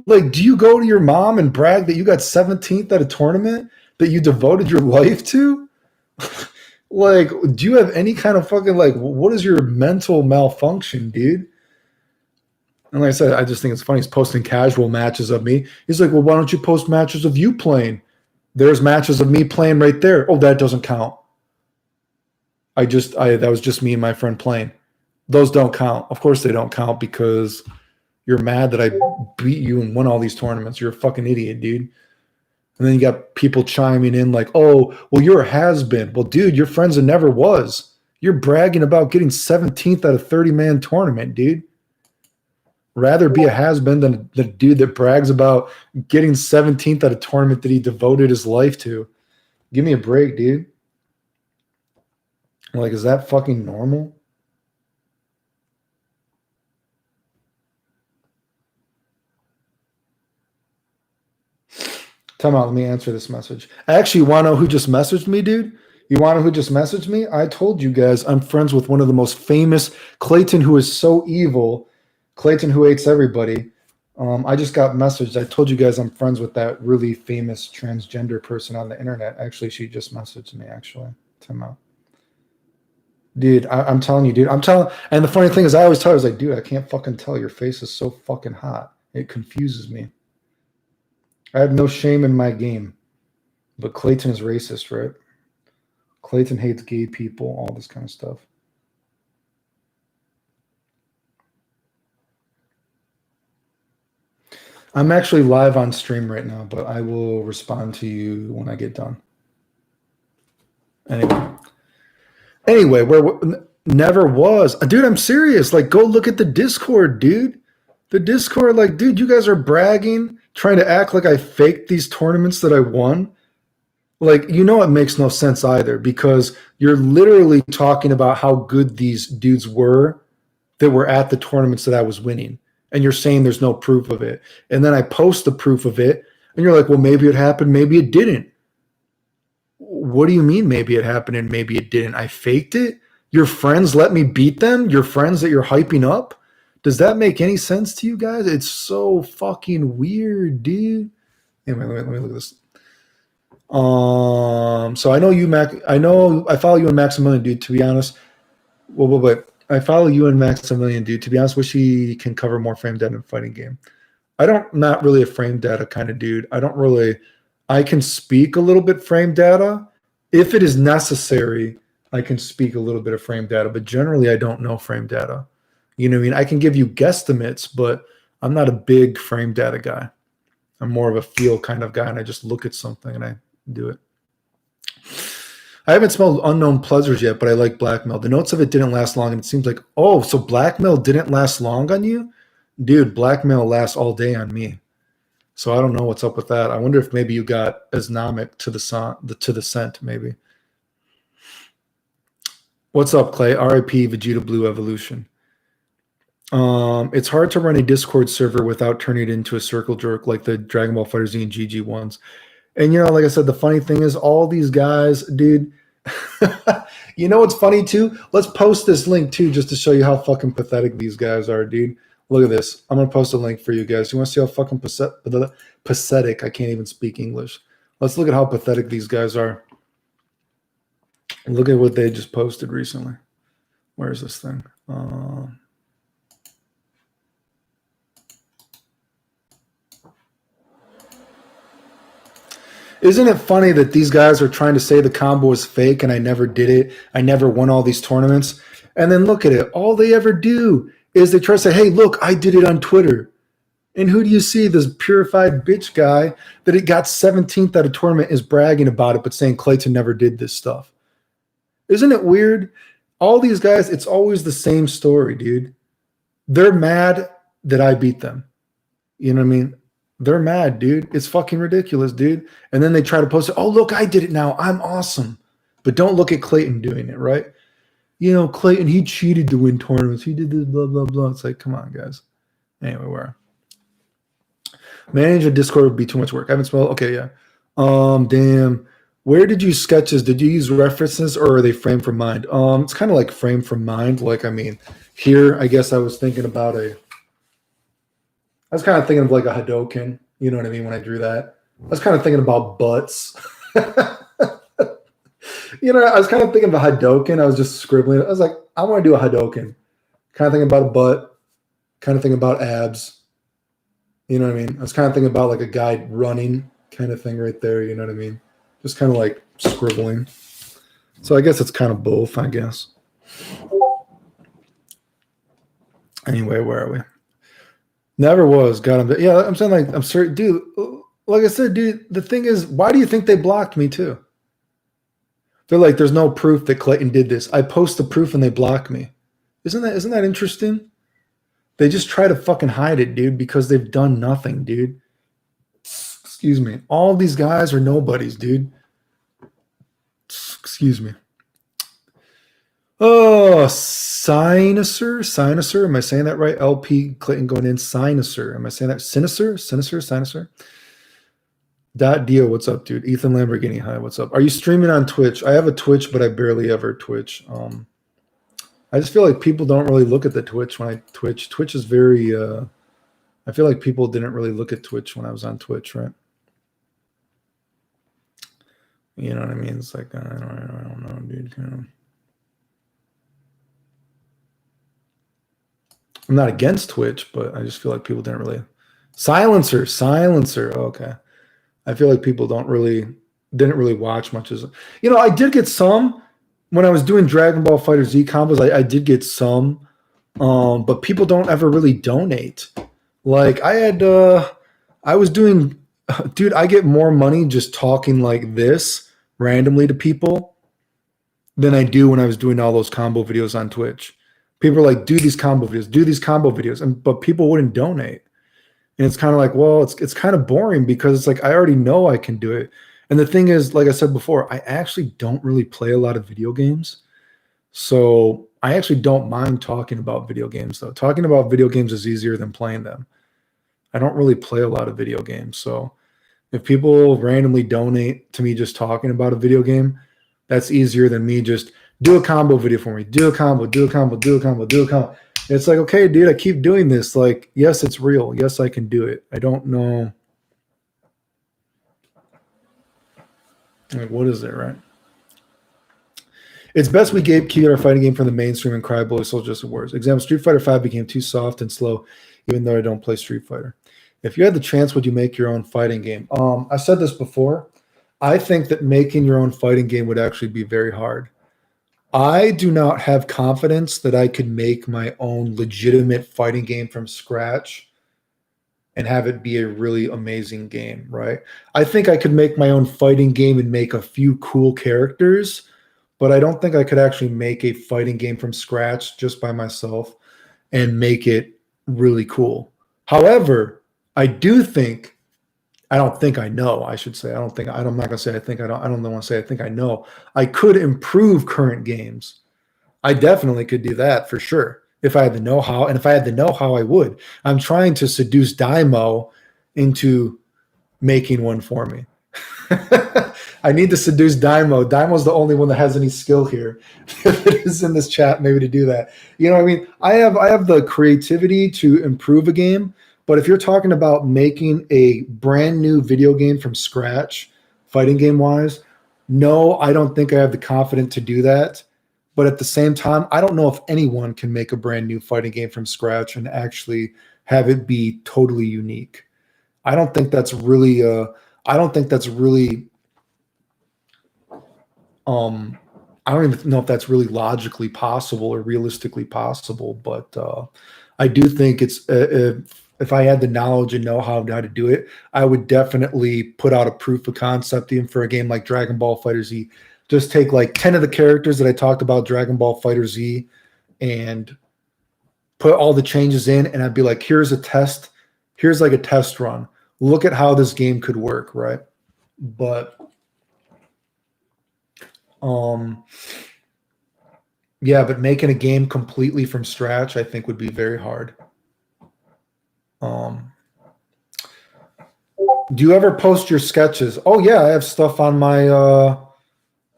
Like, do you go to your mom and brag that you got 17th at a tournament that you devoted your life to? Like, do you have any kind of fucking, like, what is your mental malfunction, dude? And like I said, I just think it's funny. He's posting casual matches of me. He's like, well, why don't you post matches of you playing? There's matches of me playing right there. Oh, that doesn't count. That was just me and my friend playing. Those don't count. Of course they don't count because you're mad that I beat you and won all these tournaments. You're a fucking idiot, dude. And then you got people chiming in like, oh, well, you're a has-been. Well, dude, your friends and never was. You're bragging about getting 17th at a 30-man tournament, dude. Rather be a has-been than the dude that brags about getting 17th at a tournament that he devoted his life to. Give me a break, dude. Like, is that fucking normal? Time out, let me answer this message. Actually, you want to know who just messaged me, dude? You want to know who just messaged me? I told you guys I'm friends with one of the most famous, Clayton, who is so evil. Clayton, who hates everybody. I just got messaged. I told you guys I'm friends with that really famous transgender person on the internet. Actually, she just messaged me, actually. Time out. Dude, I'm telling you, dude. And the funny thing is, I always tell her, I was like, dude, I can't fucking tell. Your face is so fucking hot. It confuses me. I have no shame in my game. But Clayton is racist, right? Clayton hates gay people, all this kind of stuff. I'm actually live on stream right now, but I will respond to you when I get done. Anyway, where never was. Dude, I'm serious. Like, go look at the Discord, dude. The Discord, like, dude, you guys are bragging, trying to act like I faked these tournaments that I won. Like, it makes no sense either, because you're literally talking about how good these dudes were that were at the tournaments that I was winning. And you're saying there's no proof of it. And then I post the proof of it. And you're like, well, maybe it happened. Maybe it didn't. What do you mean maybe it happened and maybe it didn't? I faked it? Your friends let me beat them? Your friends that you're hyping up? Does that make any sense to you guys? It's so fucking weird, dude. Anyway, let me look at this. So I know you, Mac. I know I follow you and Maximilian, dude. To be honest, but I follow you and Maximilian, dude. To be honest, wish he can cover more frame data in fighting game. Not really a frame data kind of dude. I can speak a little bit frame data if it is necessary. I can speak a little bit of frame data, but generally I don't know frame data. You know what I mean? I can give you guesstimates, but I'm not a big frame data guy. I'm more of a feel kind of guy, and I just look at something and I do it. I haven't smelled Unknown Pleasures yet, but I like Blackmail. The notes of it didn't last long, and it seems like, oh, so Blackmail didn't last long on you? Dude, Blackmail lasts all day on me. So I don't know what's up with that. I wonder if maybe you got Asnomic to the scent, maybe. What's up, Clay? RIP Vegeta Blue Evolution. It's hard to run a Discord server without turning it into a circle jerk like the Dragon Ball FighterZ and GG ones. And, like I said, the funny thing is all these guys, dude, you know what's funny too? Let's post this link too just to show you how fucking pathetic these guys are, dude. Look at this. I'm going to post a link for you guys. You want to see how fucking pathetic? I can't even speak English. Let's look at how pathetic these guys are. Look at what they just posted recently. Where is this thing? Isn't it funny that these guys are trying to say the combo is fake and I never did it? I never won all these tournaments. And then look at it. All they ever do is they try to say, hey, look, I did it on Twitter. And who do you see? This purified bitch guy that it got 17th at a tournament is bragging about it, but saying Clayton never did this stuff. Isn't it weird? All these guys, it's always the same story, dude. They're mad that I beat them. You know what I mean? They're mad, dude. It's fucking ridiculous, dude. And then they try to post it. Oh, look, I did it now. I'm awesome. But don't look at Clayton doing it, right? Clayton, he cheated to win tournaments. He did this, blah, blah, blah. It's like, come on, guys. Anyway, where? Manage a Discord would be too much work. I haven't spelled. Okay, yeah. Damn. Where did you sketches? Did you use references or are they framed from mind? It's kind of like framed from mind. Like, I mean, here, I guess I was thinking about I was kind of thinking of like a Hadoken. You know what I mean? When I drew that, I was kind of thinking about butts. I was kind of thinking of a Hadoken. I was just scribbling. I was like, I want to do a Hadoken. Kind of thinking about a butt. Kind of thinking about abs. You know what I mean? I was kind of thinking about like a guy running kind of thing right there. You know what I mean? Just kind of like scribbling. So I guess it's kind of both, I guess. Anyway, where are we? Never was. Got him. Yeah, I'm saying like, I'm sorry, dude. Like I said, dude, the thing is, why do you think they blocked me too? They're like, there's no proof that Clayton did this. I post the proof and they block me. Isn't that interesting? They just try to fucking hide it, dude, because they've done nothing, dude. Excuse me. All these guys are nobodies, dude. Excuse me. Oh, Sinuser. Am I saying that right? LP Clayton going in. Sinuser. Am I saying that? Sinuser. Dio, what's up, dude? Ethan Lamborghini, hi, what's up? Are you streaming on Twitch? I have a Twitch, but I barely ever Twitch. I just feel like people don't really look at the Twitch when I Twitch. Twitch is very, I feel like people didn't really look at Twitch when I was on Twitch, right? You know what I mean? It's like, I don't know, dude. I'm not against Twitch, but I just feel like people didn't really. Silencer. Okay. I feel like people didn't really watch much as. I did get some when I was doing Dragon Ball FighterZ combos. I did get some, but people don't ever really donate. Like I was doing, dude. I get more money just talking like this randomly to people than I do when I was doing all those combo videos on Twitch. People are like, do these combo videos, but people wouldn't donate. And it's kind of like, well, it's kind of boring because it's like I already know I can do it. And the thing is, like I said before, I actually don't really play a lot of video games. So I actually don't mind talking about video games, though. Talking about video games is easier than playing them. I don't really play a lot of video games. So if people randomly donate to me just talking about a video game, that's easier than me just do a combo video for me. Do a combo, do a combo, do a combo, do a combo. It's like, okay, dude, I keep doing this. Like, yes, it's real. Yes, I can do it. I don't know. Like, what is it, right? It's best we keep our fighting game from the mainstream and cry bully Soul Justice Wars. Example, Street Fighter V became too soft and slow, even though I don't play Street Fighter. If you had the chance, would you make your own fighting game? I said this before. I think that making your own fighting game would actually be very hard. I do not have confidence that I could make my own legitimate fighting game from scratch and have it be a really amazing game, right? I think I could make my own fighting game and make a few cool characters, but I don't think I could actually make a fighting game from scratch just by myself and make it really cool. However, I do think, I don't think I know, I should say. I'm not going to say I think I don't want to say I think I know. I could improve current games. I definitely could do that for sure if I had the know-how. And if I had the know-how, I would. I'm trying to seduce Daimo into making one for me. I need to seduce Daimo. Daimo's the only one that has any skill here. If it is in this chat, maybe to do that. You know what I mean? I have the creativity to improve a game, but if you're talking about making a brand new video game from scratch, fighting game wise, no, I don't think I have the confidence to do that. But at the same time, I don't know if anyone can make a brand new fighting game from scratch and actually have it be totally unique. I don't think that's really I don't even know if that's really logically possible or realistically possible, but I do think it's if I had the knowledge and know-how to do it, I would definitely put out a proof of concept even for a game like Dragon Ball FighterZ. Just take like 10 of the characters that I talked about Dragon Ball FighterZ and put all the changes in, and I'd be like, here's a test. Here's like a test run. Look at how this game could work, right? But yeah, but making a game completely from scratch, I think would be very hard. Do you ever post your sketches? Oh yeah, I have stuff on my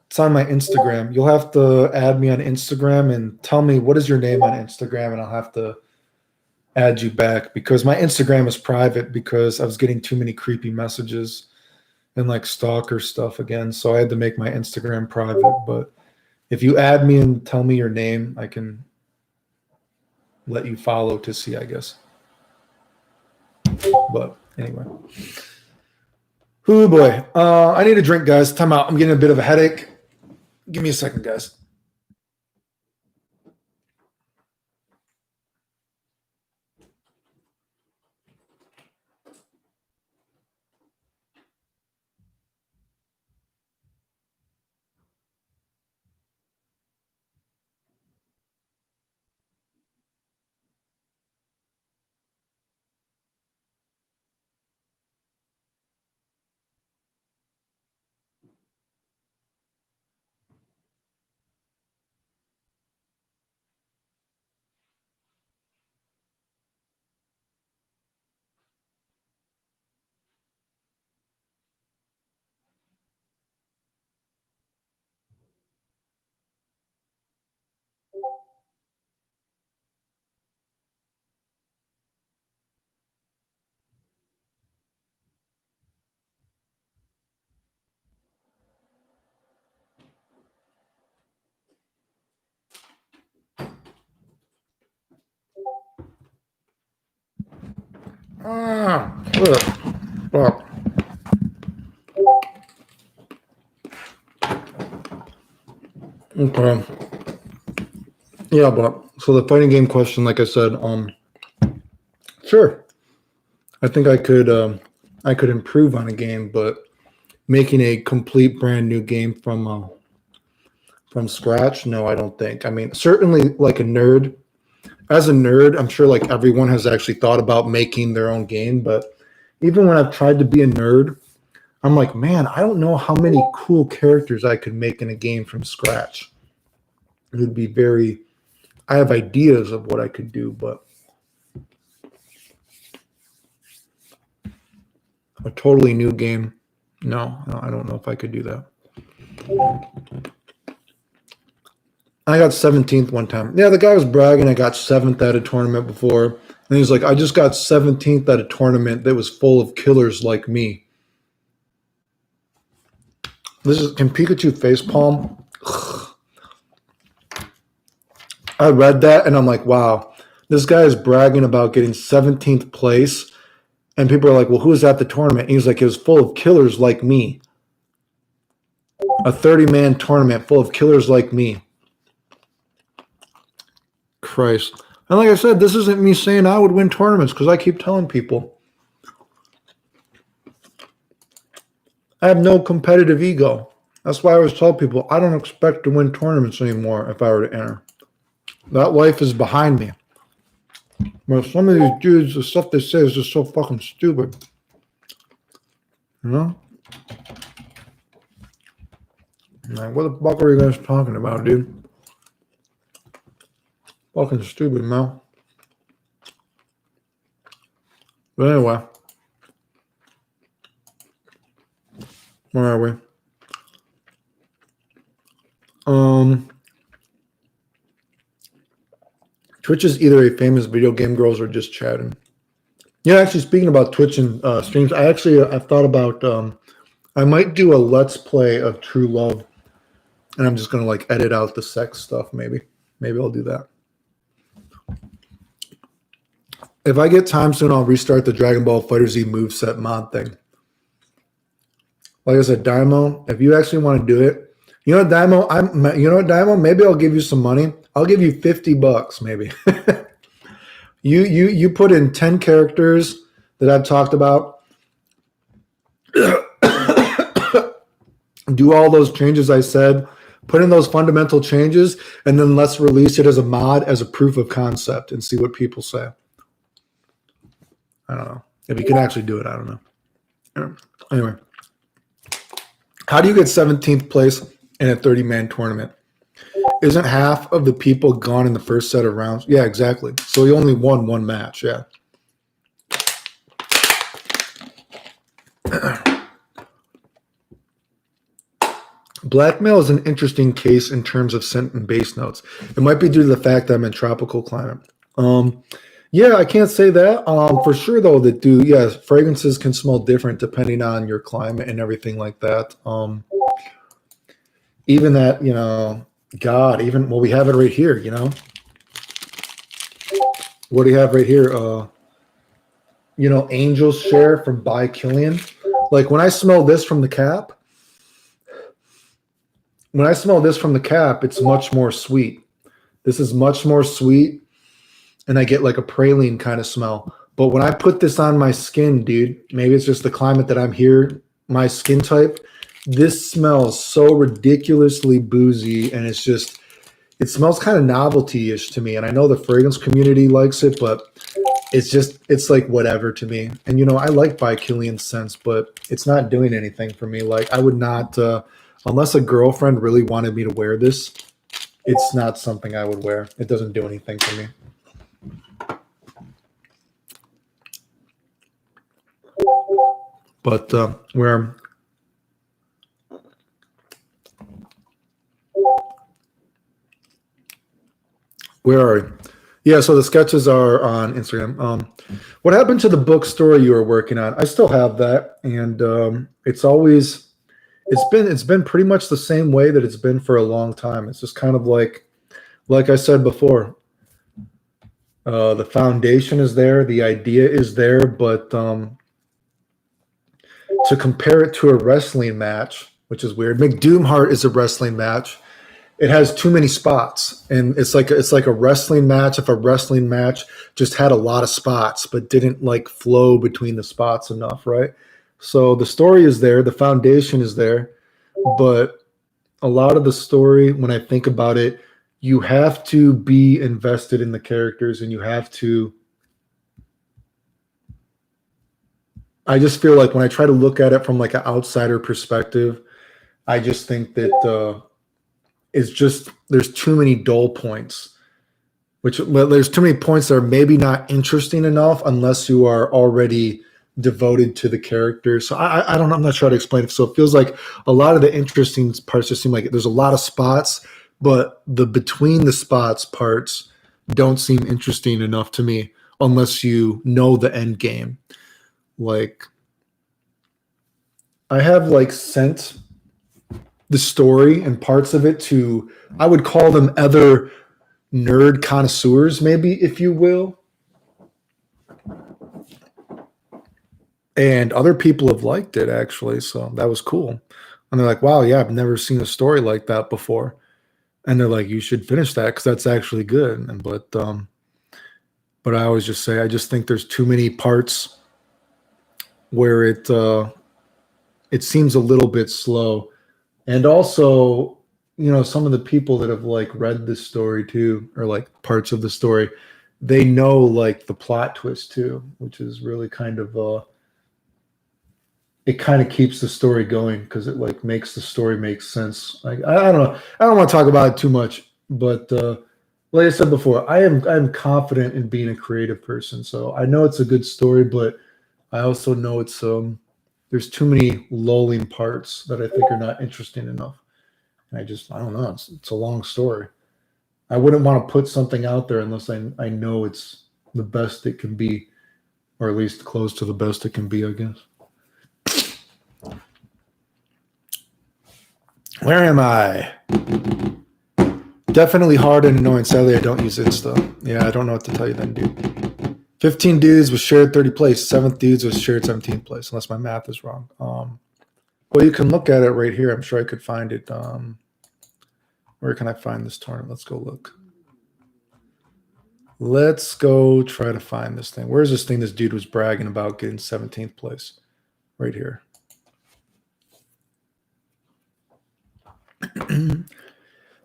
it's on my Instagram. You'll have to add me on Instagram and tell me what is your name on Instagram, and I'll have to add you back because my Instagram is private because I was getting too many creepy messages and like stalker stuff again. So I had to make my Instagram private. But if you add me and tell me your name, I can let you follow to see, I guess. But anyway. Oh boy. I need a drink, guys. Time out. I'm getting a bit of a headache. Give me a second, guys. Okay. Yeah, but so the fighting game question, like I said, sure. I think I could improve on a game, but making a complete brand new game from scratch, no, I don't think. I mean, certainly like a nerd. As a nerd, I'm sure like everyone has actually thought about making their own game, but even when I've tried to be a nerd, I'm like, man, I don't know how many cool characters I could make in a game from scratch. It would be very, I have ideas of what I could do, but a totally new game, no, I don't know if I could do that. I got 17th one time. Yeah, the guy was bragging I got 7th at a tournament before. And he's like, I just got 17th at a tournament that was full of killers like me. Can Pikachu facepalm? I read that and I'm like, wow, this guy is bragging about getting 17th place. And people are like, well, who was at the tournament? And he's like, it was full of killers like me. A 30-man tournament full of killers like me. Christ. And like I said, this isn't me saying I would win tournaments because I keep telling people I have no competitive ego. That's why I always tell people I don't expect to win tournaments anymore if I were to enter. That life is behind me. But some of these dudes, the stuff they say is just so fucking stupid. You know? Like, what the fuck are you guys talking about, dude? Fucking stupid, man. But anyway. Where are we? Twitch is either a famous video game girls or just chatting. Yeah, actually, speaking about Twitch and streams, I thought about I might do a let's play of True Love, and I'm just gonna like edit out the sex stuff. Maybe I'll do that. If I get time soon, I'll restart the Dragon Ball FighterZ moveset mod thing. Like I said, Daimo, if you actually want to do it, you know what, Daimo, maybe I'll give you some money. I'll give you $50, maybe. You put in 10 characters that I've talked about. Do all those changes I said. Put in those fundamental changes, and then let's release it as a mod, as a proof of concept, and see what people say. I don't know. If you can actually do it, I don't know. Anyway. How do you get 17th place in a 30-man tournament? Isn't half of the people gone in the first set of rounds? Yeah, exactly. So he only won one match, yeah. Blackmail is an interesting case in terms of scent and base notes. It might be due to the fact that I'm in tropical climate. Yeah, I can't say that. For sure, though, fragrances can smell different depending on your climate and everything like that. Even that, we have it right here, What do you have right here? Angel's Share from By Killian. Like when I smell this from the cap, it's much more sweet. This is much more sweet, and I get like a praline kind of smell. But when I put this on my skin, dude, maybe it's just the climate that I'm here, my skin type, this smells so ridiculously boozy, and it smells kind of novelty-ish to me. And I know the fragrance community likes it, but it's like whatever to me. And, I like By Killian scents, but it's not doing anything for me. Like I would not, unless a girlfriend really wanted me to wear this, it's not something I would wear. It doesn't do anything for me. But where are we? Yeah, so the sketches are on Instagram. What happened to the book story you were working on? I still have that, and it's been pretty much the same way that it's been for a long time. It's just kind of like I said before. The foundation is there, the idea is there, but to compare it to a wrestling match, which is weird. McDoomheart is a wrestling match. It has too many spots, and it's like a wrestling match. If a wrestling match just had a lot of spots, but didn't like flow between the spots enough, right? So the story is there, the foundation is there, but a lot of the story, when I think about it, you have to be invested in the characters, and you have to I just feel like when I try to look at it from like an outsider perspective, I just think that it's just there's too many dull points. There's too many points that are maybe not interesting enough unless you are already devoted to the character. So I don't know. I'm not sure how to explain it. So it feels like a lot of the interesting parts just seem like there's a lot of spots, but the between the spots parts don't seem interesting enough to me unless you know the end game. Like I have like sent the story and parts of it to, I would call them other nerd connoisseurs, maybe, if you will. And other people have liked it, actually. So that was cool. And they're like, wow, yeah, I've never seen a story like that before. And they're like, you should finish that because that's actually good. But I always just say, I just think there's too many parts where it seems a little bit slow. And also, you know, some of the people that have like read this story too, or like parts of the story, they know like the plot twist too, which is really kind of it kind of keeps the story going because it like makes the story make sense. Like I don't know, I don't want to talk about it too much, but like I said before, I'm confident in being a creative person, so I know it's a good story, but I also know it's there's too many lulling parts that I think are not interesting enough. And I don't know. It's a long story. I wouldn't want to put something out there unless I know it's the best it can be, or at least close to the best it can be, I guess. Where am I? Definitely hard and annoying. Sadly, I don't use Insta. Yeah, I don't know what to tell you then, dude. 15 dudes was shared 30 place. 7th dudes was shared 17th place, unless my math is wrong. Well, you can look at it right here. I'm sure I could find it. Where can I find this tournament? Let's go look. Let's go try to find this thing. Where's this thing this dude was bragging about getting 17th place? Right here.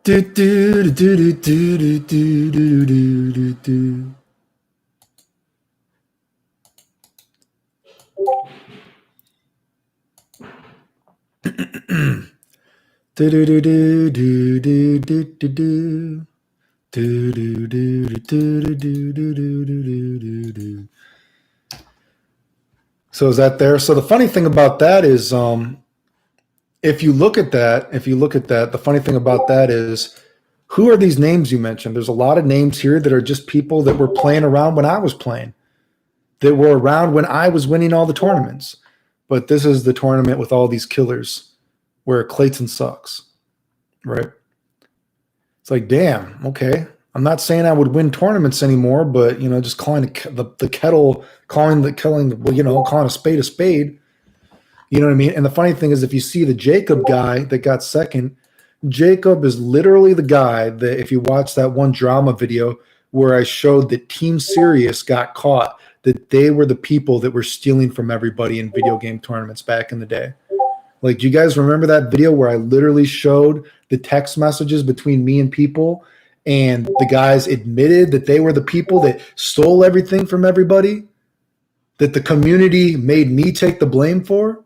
do, do, do, do, do, do, do, do, do, do. Do do do do do do do do do. Do do do do do do do do do do. So is that there? So the funny thing about that is, if you look at that, the funny thing about that is, who are these names you mentioned? There's a lot of names here that are just people that were playing around when I was playing, that were around when I was winning all the tournaments. But this is the tournament with all these killers where Clayton sucks, right? It's like, damn, okay. I'm not saying I would win tournaments anymore, but, you know, just calling the kettle, calling a spade. You know what I mean? And the funny thing is, if you see the Jacob guy that got second, Jacob is literally the guy that, if you watch that one drama video where I showed that Team Serious got caught, that they were the people that were stealing from everybody in video game tournaments back in the day. Like, do you guys remember that video where I literally showed the text messages between me and people, and the guys admitted that they were the people that stole everything from everybody, that the community made me take the blame for?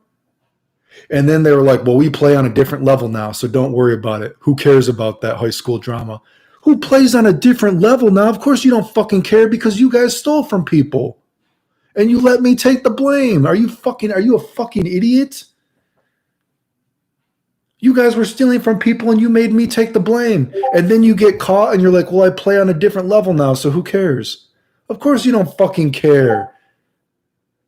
And then they were like, well, we play on a different level now, so don't worry about it. Who cares about that high school drama? Who plays on a different level now? Of course you don't fucking care, because you guys stole from people. And you let me take the blame. Are you a fucking idiot? You guys were stealing from people and you made me take the blame. And then you get caught and you're like, well, I play on a different level now, so who cares? Of course you don't fucking care.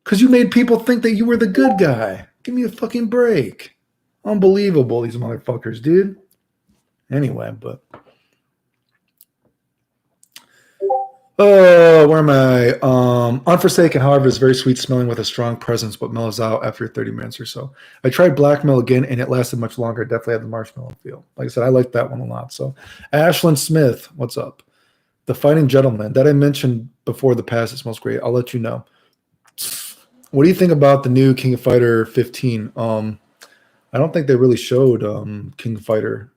Because you made people think that you were the good guy. Give me a fucking break. Unbelievable, these motherfuckers, dude. Anyway, but... Oh, where am I? Unforsaken, however, is very sweet smelling with a strong presence, but mellows out after 30 minutes or so. I tried Blackmail again, and it lasted much longer. It definitely had the marshmallow feel. Like I said, I like that one a lot. So, Ashlyn Smith, what's up? The Fighting Gentleman that I mentioned before the pass is most great. I'll let you know. What do you think about the new King of Fighter 15? I don't think they really showed King of Fighter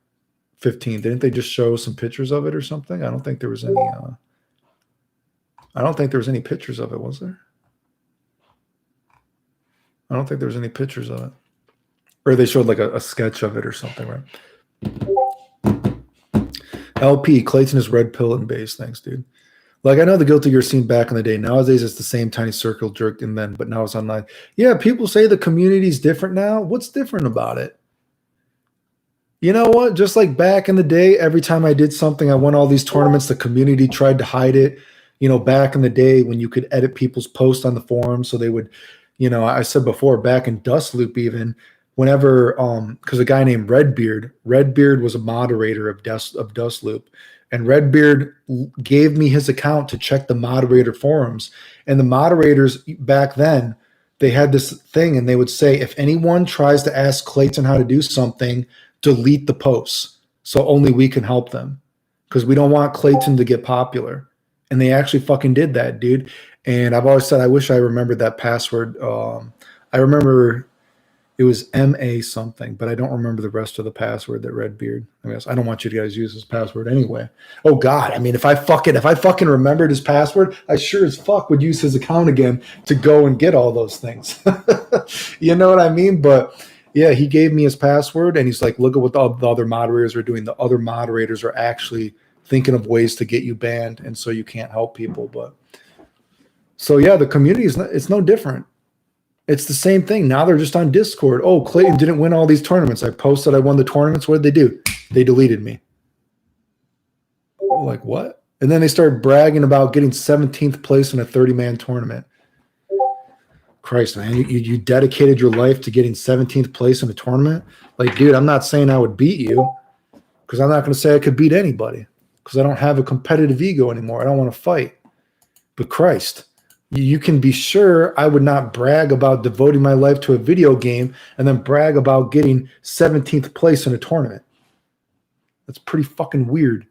15. Didn't they just show some pictures of it or something? I don't think there was any. I don't think there was any pictures of it, was there? I don't think there was any pictures of it. Or they showed like a sketch of it or something, right? LP, Clayton is red pill and base. Thanks, dude. Like, I know the Guilty Gear scene back in the day. Nowadays, it's the same tiny circle jerked in then, but now it's online. Yeah, people say the community's different now. What's different about it? You know what? Just like back in the day, every time I did something, I won all these tournaments, the community tried to hide it. You know, back in the day when you could edit people's posts on the forum, so they would, you know, I said before, back in Dustloop even, whenever, because a guy named Redbeard was a moderator of Dustloop, and Redbeard gave me his account to check the moderator forums. And the moderators back then, they had this thing and they would say, if anyone tries to ask Clayton how to do something, delete the posts. So only we can help them because we don't want Clayton to get popular. And they actually fucking did that, dude. And I've always said, I wish I remembered that password. I remember it was MA something, but I don't remember the rest of the password that Redbeard. I don't want you guys to use his password anyway. Oh God. I mean, if I fucking remembered his password, I sure as fuck would use his account again to go and get all those things. You know what I mean? But yeah, he gave me his password and he's like, look at what the other moderators are doing. The other moderators are actually thinking of ways to get you banned. And so you can't help people. But so yeah, the community it's no different. It's the same thing. Now they're just on Discord. Oh, Clayton didn't win all these tournaments. I posted I won the tournaments. What did they do? They deleted me. Like, what? And then they started bragging about getting 17th place in a 30-man tournament. Christ, man, you dedicated your life to getting 17th place in a tournament? Like, dude, I'm not saying I would beat you because I'm not going to say I could beat anybody because I don't have a competitive ego anymore. I don't want to fight. But Christ, you can be sure I would not brag about devoting my life to a video game and then brag about getting 17th place in a tournament. That's pretty fucking weird.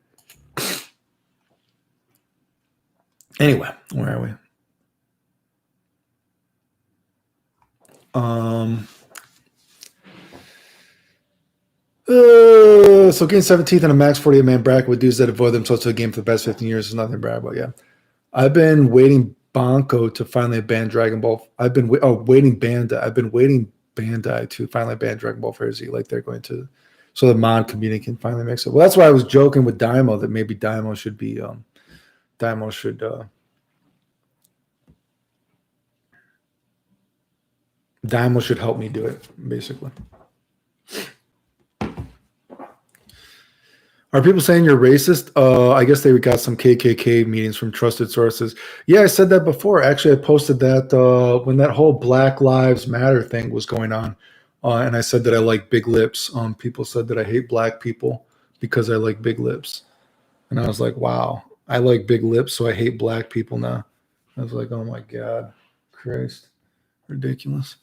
Anyway, where are we? So getting 17th in a max 48-man bracket with dudes that avoid themselves to a game for the best 15 years is nothing to brag about. Yeah, I've been waiting Bonko to finally ban Dragon Ball. I've been waiting Bandai. I've been waiting Bandai to finally ban Dragon Ball FighterZ. Like they're going to, so the mod community can finally mix it. Well, that's why I was joking with Daimo that maybe Daimo should be Daimo should help me do it, basically. Are people saying you're racist? I guess they got some KKK meetings from trusted sources. Yeah, I said that before. Actually, I posted that when that whole Black Lives Matter thing was going on. And I said that I like big lips. People said that I hate black people because I like big lips. And I was like, wow, I like big lips, so I hate black people now. I was like, oh my God, Christ, ridiculous.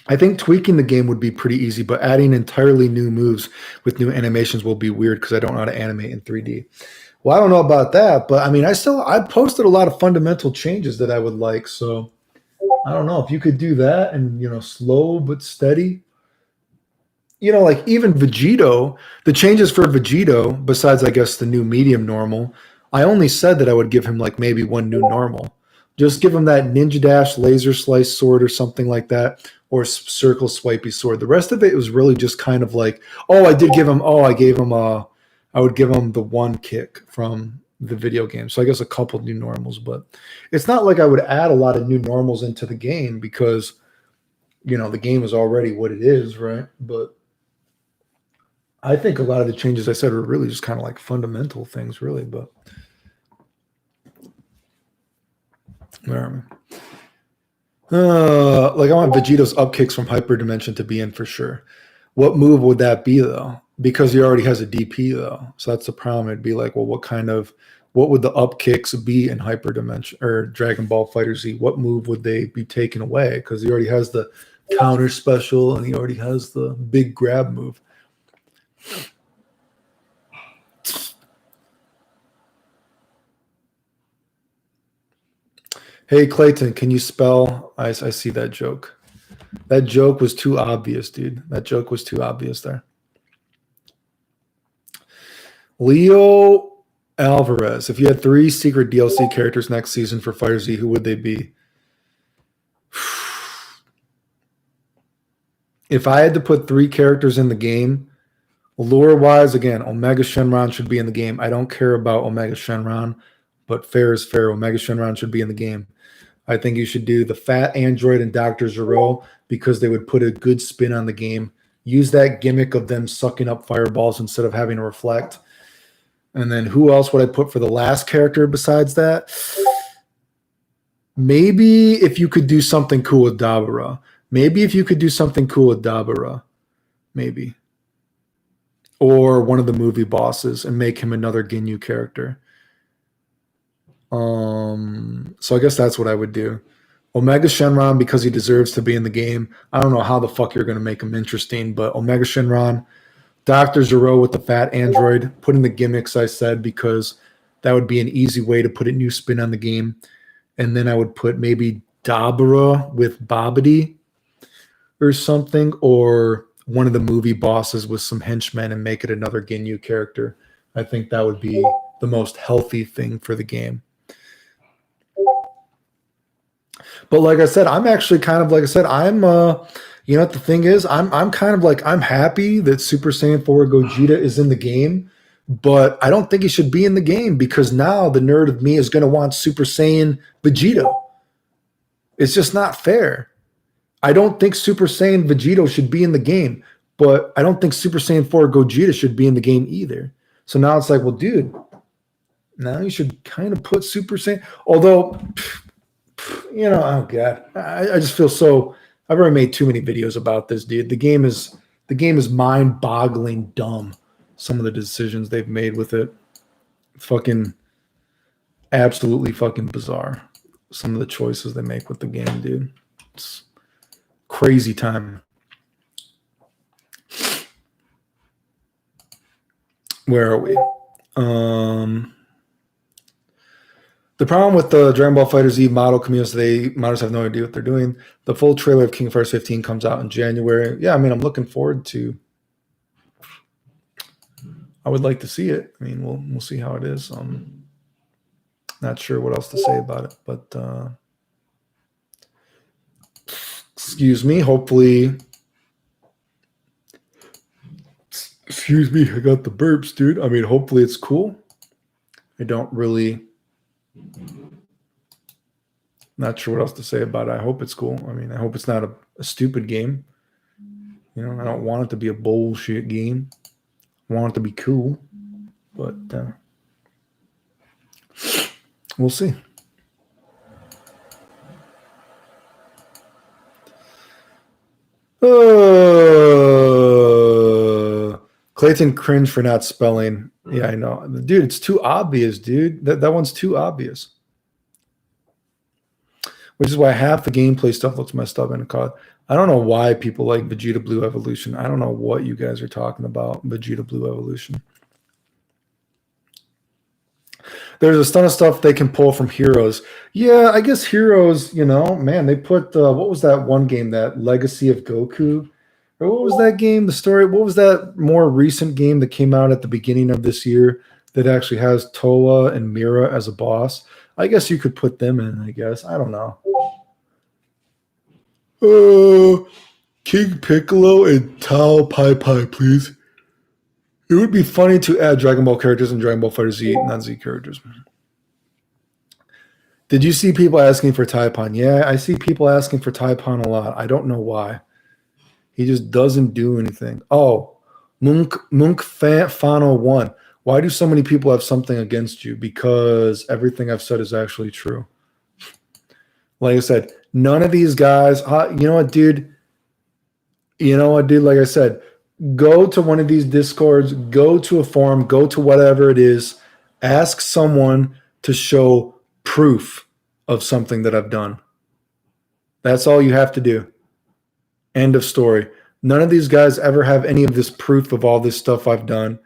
I think tweaking the game would be pretty easy, but adding entirely new moves with new animations will be weird because I don't know how to animate in 3D. Well, I don't know about that, but I mean, I posted a lot of fundamental changes that I would like. So I don't know if you could do that and, slow but steady. Like even Vegito, the changes for Vegito, besides, I guess, the new medium normal, I only said that I would give him like maybe one new normal. Just give him that Ninja Dash laser slice sword or something like that, or circle swipey sword. The rest of it was really just kind of like, I would give him the one kick from the video game. So I guess a couple new normals, but it's not like I would add a lot of new normals into the game because, the game is already what it is, right? But I think a lot of the changes I said were really just kind of like fundamental things, really, but where am I? Like I want Vegito's up kicks from Hyperdimension to be in for sure. What move would that be though? Because he already has a DP though. So that's the problem. It'd be like, well, what would the up kicks be in Hyperdimension or Dragon Ball FighterZ? What move would they be taken away? Because he already has the counter special and he already has the big grab move. Hey, Clayton, can you spell? I see that joke. That joke was too obvious, dude. That joke was too obvious there. Leo Alvarez. If you had 3 secret DLC characters next season for Fighter Z, who would they be? If I had to put 3 characters in the game, lore-wise, again, Omega Shenron should be in the game. I don't care about Omega Shenron, but fair is fair. Omega Shenron should be in the game. I think you should do the Fat Android and Dr. Zero because they would put a good spin on the game. Use that gimmick of them sucking up fireballs instead of having to reflect. And then who else would I put for the last character besides that? Maybe if you could do something cool with Dabura. Maybe. Or one of the movie bosses and make him another Ginyu character. So I guess that's what I would do. Omega Shenron, because he deserves to be in the game. I don't know how the fuck you're going to make him interesting, but Omega Shenron, Dr. Zero with the Fat Android, put in the gimmicks I said, because that would be an easy way to put a new spin on the game. And then I would put maybe Dabura with Babidi or something, or one of the movie bosses with some henchmen and make it another Ginyu character. I think that would be the most healthy thing for the game. But like I said, I'm actually kind of, like I said, I'm you know what the thing is? I'm kind of like, I'm happy that Super Saiyan 4 Gogeta is in the game, but I don't think he should be in the game because now the nerd of me is going to want Super Saiyan Vegito. It's just not fair. I don't think Super Saiyan Vegito should be in the game, but I don't think Super Saiyan 4 Gogeta should be in the game either. So now it's like, well, dude, now you should kind of put Super Saiyan. Although, you know, oh God, I just feel so. I've already made too many videos about this, dude. The game is mind-boggling dumb. Some of the decisions they've made with it, fucking, absolutely fucking bizarre. Some of the choices they make with the game, dude. It's crazy time. Where are we? The problem with the Dragon Ball FighterZ model community, models have no idea what they're doing. The full trailer of King of Fighters 15 comes out in January. Yeah, I mean, I'm looking forward to. I would like to see it. I mean, we'll see how it is. Not sure what else to say about it, but excuse me. Hopefully, excuse me. I got the burps, dude. I mean, hopefully it's cool. I don't really. Not sure what else to say about it. I hope it's cool. I mean, I hope it's not a stupid game. You know, I don't want it to be a bullshit game. I want it to be cool, but we'll see. Clayton cringe for not spelling. Yeah, I know. Dude, it's too obvious, dude. That one's too obvious. Which is why half the gameplay stuff looks messed up in COD. I don't know why people like Vegeta Blue Evolution. I don't know what you guys are talking about, Vegeta Blue Evolution. There's a ton of stuff they can pull from Heroes. Yeah, I guess Heroes, you know, man, they put, what was that one game, that Legacy of Goku? Or what was that game, the story? What was that more recent game that came out at the beginning of this year that actually has Toa and Mira as a boss? I guess you could put them in, I guess. I don't know. King Piccolo and Tao Pai Pai, please. It would be funny to add Dragon Ball characters and Dragon Ball FighterZ, not Z characters. Did you see people asking for Taipan? Yeah, I see people asking for Taipan a lot. I don't know why. He just doesn't do anything. Oh, Munk Fano 1. Why do so many people have something against you? Because everything I've said is actually true. Like I said, none of these guys, you know what, dude? You know what, dude? Like I said, go to one of these Discords, go to a forum, go to whatever it is, ask someone to show proof of something that I've done. That's all you have to do. End of story. None of these guys ever have any of this proof of all this stuff I've done.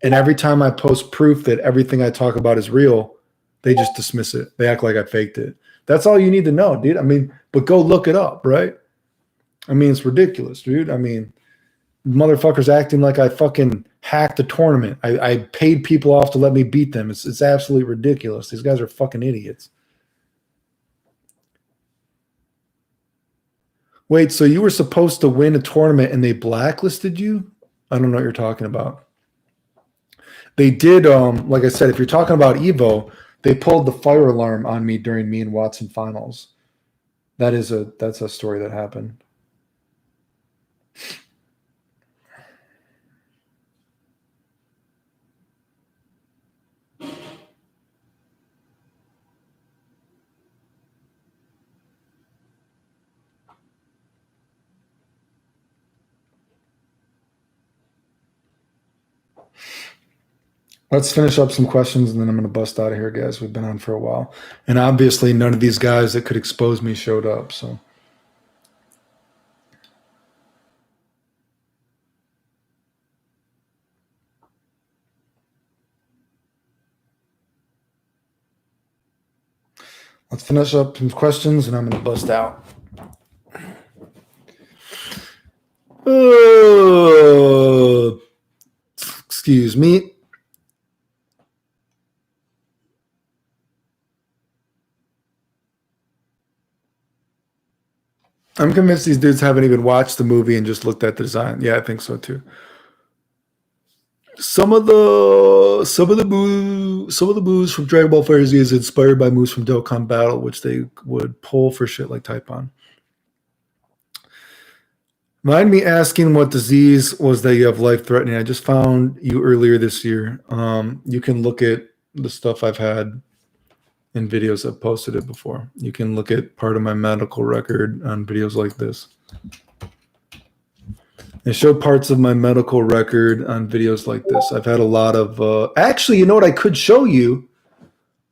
And every time I post proof that everything I talk about is real, they just dismiss it. They act like I faked it. That's all you need to know, dude. I mean, but go look it up, right? I mean, it's ridiculous, dude. I mean, motherfuckers acting like I fucking hacked a tournament. I paid people off to let me beat them. It's absolutely ridiculous. These guys are fucking idiots. Wait, so you were supposed to win a tournament and they blacklisted you? I don't know what you're talking about. They did, like I said, if you're talking about Evo, they pulled the fire alarm on me during me and Watson finals. That's a story that happened. Let's finish up some questions and then I'm going to bust out of here, guys. We've been on for a while. And obviously none of these guys that could expose me showed up, so. Let's finish up some questions and I'm going to bust out. Excuse me. I'm convinced these dudes haven't even watched the movie and just looked at the design. Yeah, I think so too. Some of the moves from Dragon Ball FighterZ is inspired by moves from Dokkan Battle, which they would pull for shit like Taipon. Mind me asking what disease was that you have life-threatening? I just found you earlier this year. You can look at the stuff I've had in videos. I've posted it before. You can look at part of my medical record on videos like this. I show parts of my medical record on videos like this. I've had a lot of actually, you know what I could show you?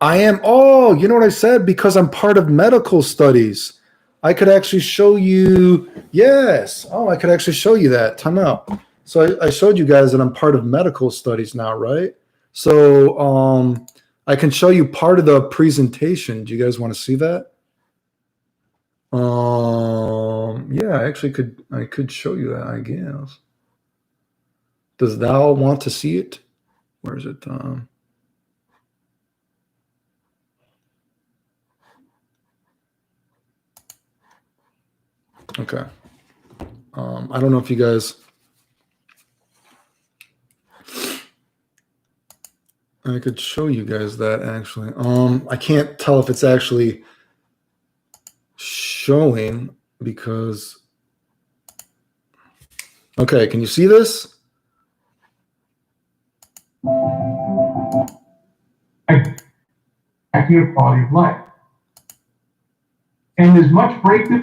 You know what I said? Because I'm part of medical studies. I could actually show you, yes. Oh, I could actually show you that. Time out. So I showed you guys that I'm part of medical studies now, right? So I can show you part of the presentation. Do you guys want to see that? Yeah, I could show you that, I guess. Does thou want to see it? Where is it? Okay. I don't know if you guys. I could show you guys that actually. I can't tell if it's actually showing because. Okay, can you see this? Your quality of life. And as much breakthrough,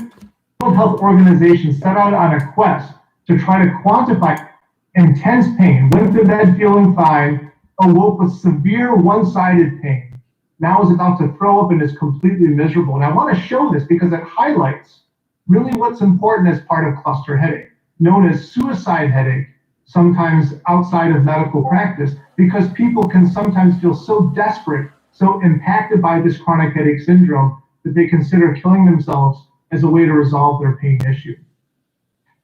World Health Organization set out on a quest to try to quantify intense pain, went to bed feeling fine, awoke with severe one-sided pain, now is about to throw up and is completely miserable. And I want to show this because it highlights really what's important as part of cluster headache, known as suicide headache, sometimes outside of medical practice, because people can sometimes feel so desperate, so impacted by this chronic headache syndrome that they consider killing themselves as a way to resolve their pain issue.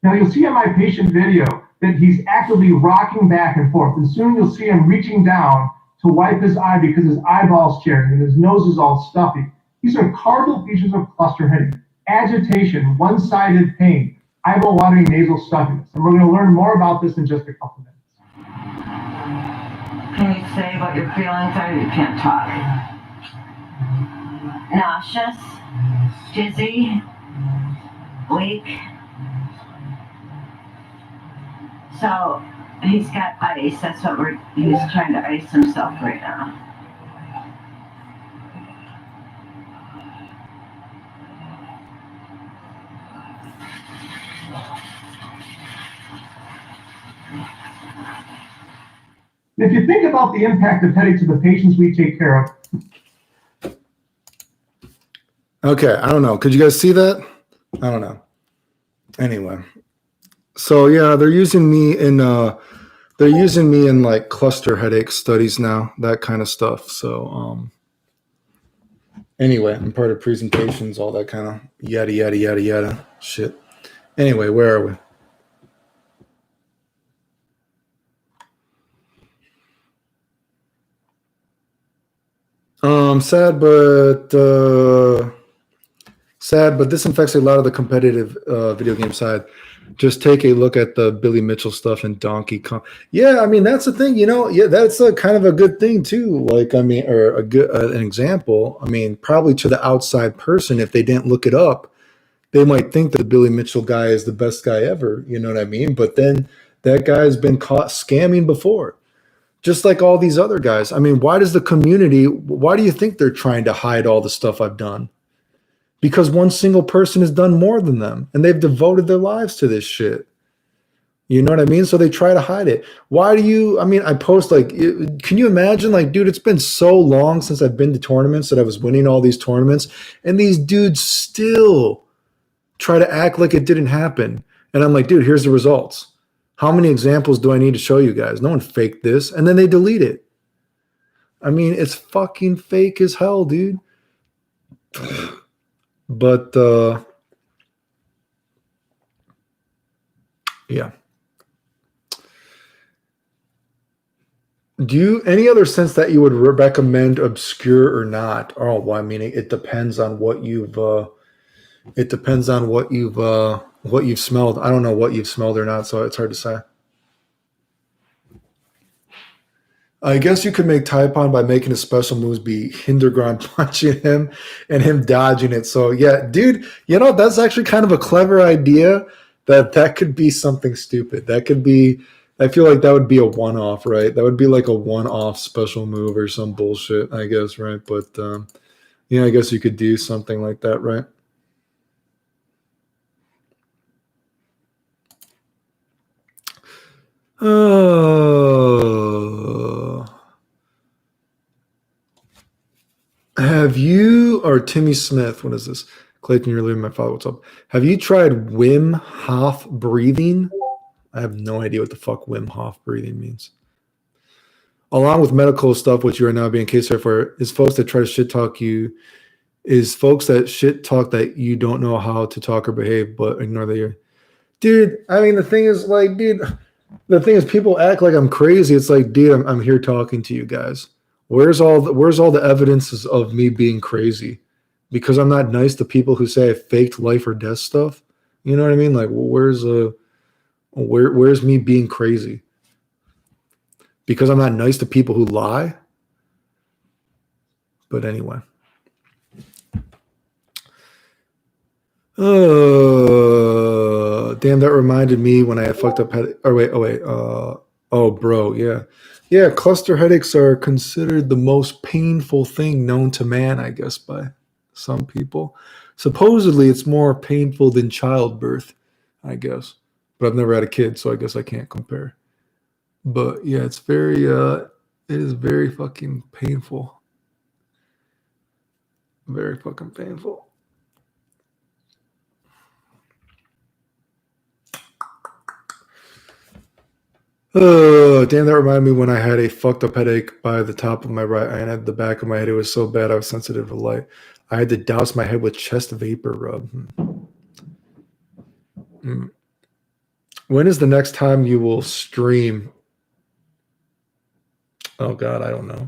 Now you'll see in my patient video that he's actively rocking back and forth, and soon you'll see him reaching down to wipe his eye because his eyeball's tearing and his nose is all stuffy. These are cardinal features of cluster headache: agitation, one-sided pain, eyeball watering, nasal stuffiness. And we're going to learn more about this in just a couple minutes. Can you say what your feelings are? You can't talk. Nauseous, dizzy, weak. So he's got ice. That's what he's trying to ice himself right now. If you think about the impact of headache to the patients we take care of. Okay, I don't know. Could you guys see that? I don't know. Anyway, so yeah, they're using me in like cluster headache studies now, that kind of stuff. So anyway, I'm part of presentations, all that kind of yada yada yada yada shit. Anyway, where are we? Sad, but this infects a lot of the competitive video game side. Just take a look at the Billy Mitchell stuff and Donkey Kong. Yeah, I mean that's the thing, you know. Yeah, that's a kind of a good thing too. Like, I mean, or a good an example. I mean, probably to the outside person, if they didn't look it up, they might think that the Billy Mitchell guy is the best guy ever. You know what I mean? But then that guy's been caught scamming before, just like all these other guys. I mean, why does the community? Why do you think they're trying to hide all the stuff I've done? Because one single person has done more than them and they've devoted their lives to this shit. You know what I mean? So they try to hide it. Why do you, I mean, I post like, can you imagine, like, dude, it's been so long since I've been to tournaments that I was winning all these tournaments and these dudes still try to act like it didn't happen. And I'm like, dude, here's the results. How many examples do I need to show you guys? No one faked this. And then they delete it. I mean, it's fucking fake as hell, dude. But, yeah. Do you any other sense that you would recommend obscure or not? Oh, well, I mean, it depends on what you've what you've smelled. I don't know what you've smelled or not, so it's hard to say. I guess you could make Taipon by making his special moves be Hinderground punching him and him dodging it. So yeah, dude, you know, that's actually kind of a clever idea. That could be something stupid. That could be. I feel like that would be a one-off, right? That would be like a one-off special move or some bullshit, I guess, right? But yeah, I guess you could do something like that, right? Have you, or Timmy Smith, what is this? Clayton, you're leaving my father. What's up? Have you tried Wim Hof breathing? I have no idea what the fuck Wim Hof breathing means. Along with medical stuff, which you are now being case for, is folks that try to shit talk you, is folks that shit talk that you don't know how to talk or behave, but ignore that you're. Dude, I mean, the thing is, like, dude, the thing is, people act like I'm crazy. It's like, dude, I'm here talking to you guys. Where's all the evidences of me being crazy? Because I'm not nice to people who say I faked life or death stuff. You know what I mean? Like, where's me being crazy? Because I'm not nice to people who lie. But anyway. Damn, that reminded me when I had fucked up head. Bro, yeah. Yeah, cluster headaches are considered the most painful thing known to man, I guess, by some people. Supposedly, it's more painful than childbirth, I guess. But I've never had a kid, so I guess I can't compare. But yeah, it is very fucking painful. Very fucking painful. Oh, damn, that reminded me when I had a fucked up headache by the top of my right eye and at the back of my head. It was so bad I was sensitive to light. I had to douse my head with chest vapor rub. When is the next time you will stream? Oh, God, I don't know.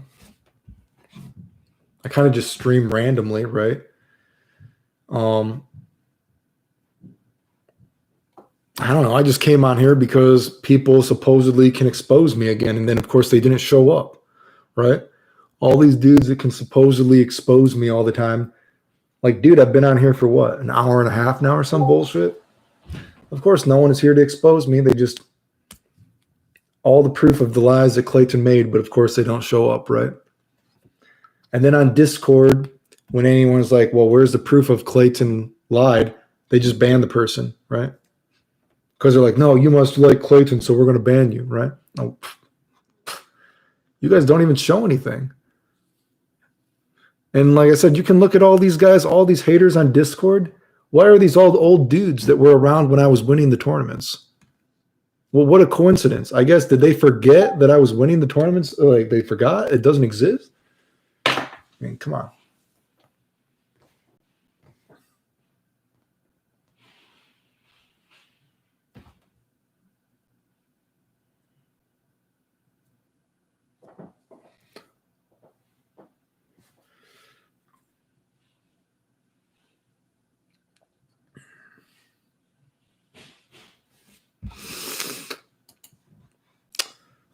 I kind of just stream randomly, right? I don't know. I just came on here because people supposedly can expose me again. And then, of course, they didn't show up, right? All these dudes that can supposedly expose me all the time. Like, dude, I've been on here for what, an hour and a half now or some bullshit? Of course, no one is here to expose me. They just, all the proof of the lies that Clayton made, but of course they don't show up, right? And then on Discord, when anyone's like, well, where's the proof of Clayton lied? They just ban the person, right? Because they're like, no, you must like Clayton, so we're going to ban you, right? Oh, you guys don't even show anything. And like I said, you can look at all these guys, all these haters on Discord. Why are these all the old dudes that were around when I was winning the tournaments? Well, what a coincidence. I guess, did they forget that I was winning the tournaments? Like, they forgot? It doesn't exist? I mean, come on.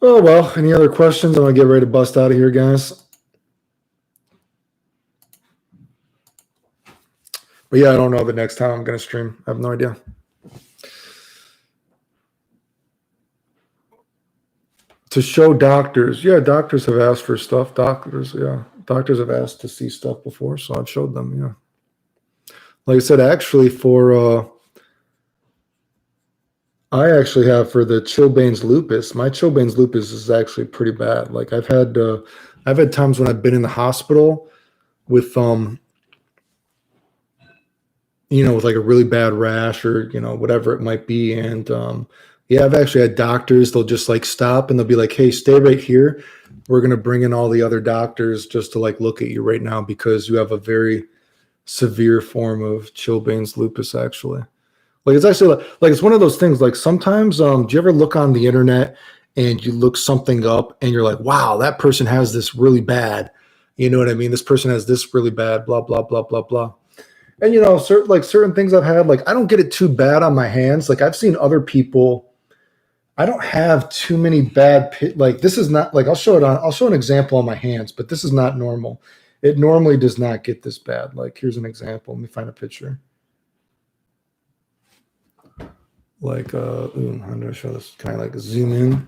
Oh, well, any other questions? I'm going to get ready to bust out of here, guys. But yeah, I don't know the next time I'm going to stream. I have no idea. To show doctors. Yeah, doctors have asked for stuff. Doctors have asked to see stuff before, so I've showed them, yeah. Like I said, actually I actually have for the Chilblains lupus. My Chilblains lupus is actually pretty bad. Like I've had times when I've been in the hospital with with like a really bad rash or whatever it might be, and yeah, I've actually had doctors. They'll just like stop and they'll be like, "Hey, stay right here. We're gonna bring in all the other doctors just to like look at you right now because you have a very severe form of Chilblains lupus." Actually. Like it's actually like it's one of those things. Like sometimes, do you ever look on the internet and you look something up and you're like, "Wow, that person has this really bad." You know what I mean? This person has this really bad. Blah blah blah blah blah. And certain things I've had, like I don't get it too bad on my hands. Like I've seen other people. I don't have too many bad. Like this is not like I'll show an example on my hands, but this is not normal. It normally does not get this bad. Like here's an example. Let me find a picture. Like, how do I show this? Can I like zoom in?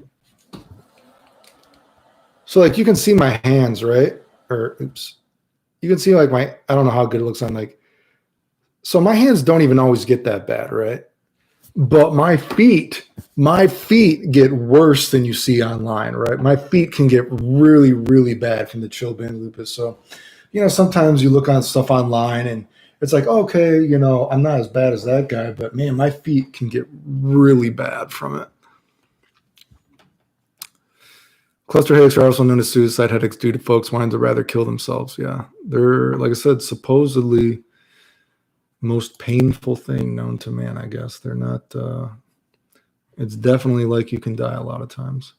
So like you can see my hands, right? Or oops. You can see like I don't know how good it looks on like, so my hands don't even always get that bad, right? But my feet get worse than you see online, right? My feet can get really, really bad from the Chilblains lupus. So, sometimes you look on stuff online and it's like, okay, I'm not as bad as that guy, but man, my feet can get really bad from it. Cluster headaches are also known as suicide headaches due to folks wanting to rather kill themselves. Yeah, they're, like I said, supposedly most painful thing known to man, I guess. They're not, it's definitely like you can die a lot of times.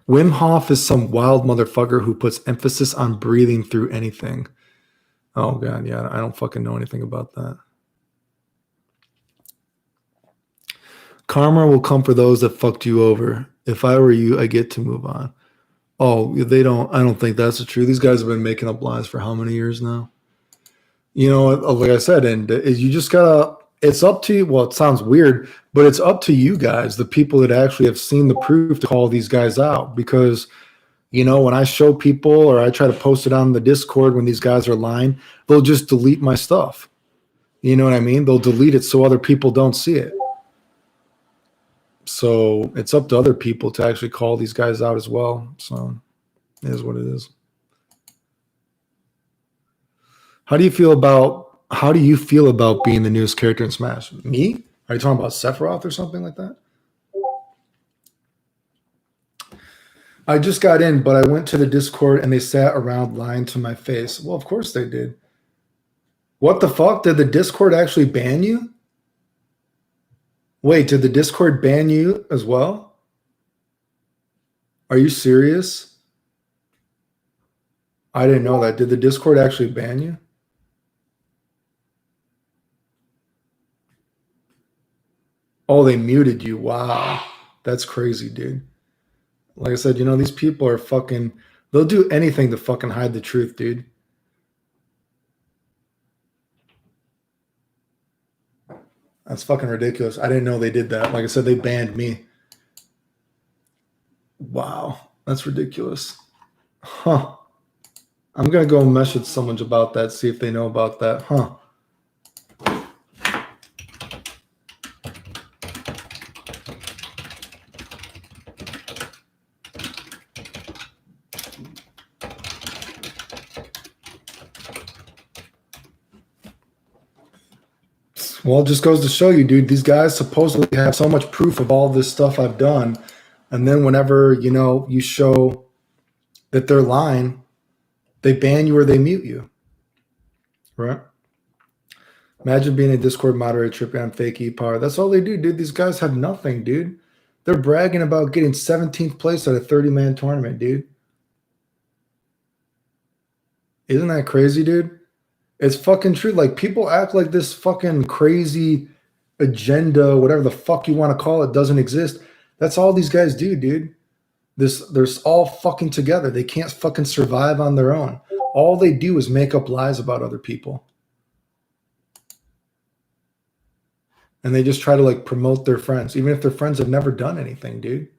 Wim Hof is some wild motherfucker who puts emphasis on breathing through anything. Oh, God, yeah, I don't fucking know anything about that. Karma will come for those that fucked you over. If I were you, I get to move on. Oh, I don't think that's the truth. These guys have been making up lies for how many years now? Like I said, and you just gotta, it's up to you. Well, it sounds weird, but it's up to you guys, the people that actually have seen the proof, to call these guys out. Because, when I show people or I try to post it on the Discord when these guys are lying, they'll just delete my stuff. You know what I mean? They'll delete it so other people don't see it. So it's up to other people to actually call these guys out as well. So it is what it is. How do you feel about being the newest character in Smash? Me? Are you talking about Sephiroth or something like that? I just got in, but I went to the Discord and they sat around lying to my face. Well, of course they did. What the fuck? Did the Discord actually ban you? Wait, did the Discord ban you as well? Are you serious? I didn't know that. Did the Discord actually ban you? Oh, they muted you. Wow. That's crazy, dude. Like I said, these people are fucking, they'll do anything to fucking hide the truth, dude. That's fucking ridiculous. I didn't know they did that. Like I said, they banned me. Wow. That's ridiculous. Huh. I'm going to go message someone about that, see if they know about that. Huh. Well, it just goes to show you, dude, these guys supposedly have so much proof of all this stuff I've done. And then whenever, you show that they're lying, they ban you or they mute you. Right? Imagine being a Discord moderator tripping on fake e-power. That's all they do, dude. These guys have nothing, dude. They're bragging about getting 17th place at a 30-man tournament, dude. Isn't that crazy, dude? It's fucking true. Like, people act like this fucking crazy agenda, whatever the fuck you want to call it, doesn't exist. That's all these guys do, dude. They're all fucking together. They can't fucking survive on their own. All they do is make up lies about other people. And they just try to like promote their friends, even if their friends have never done anything, dude.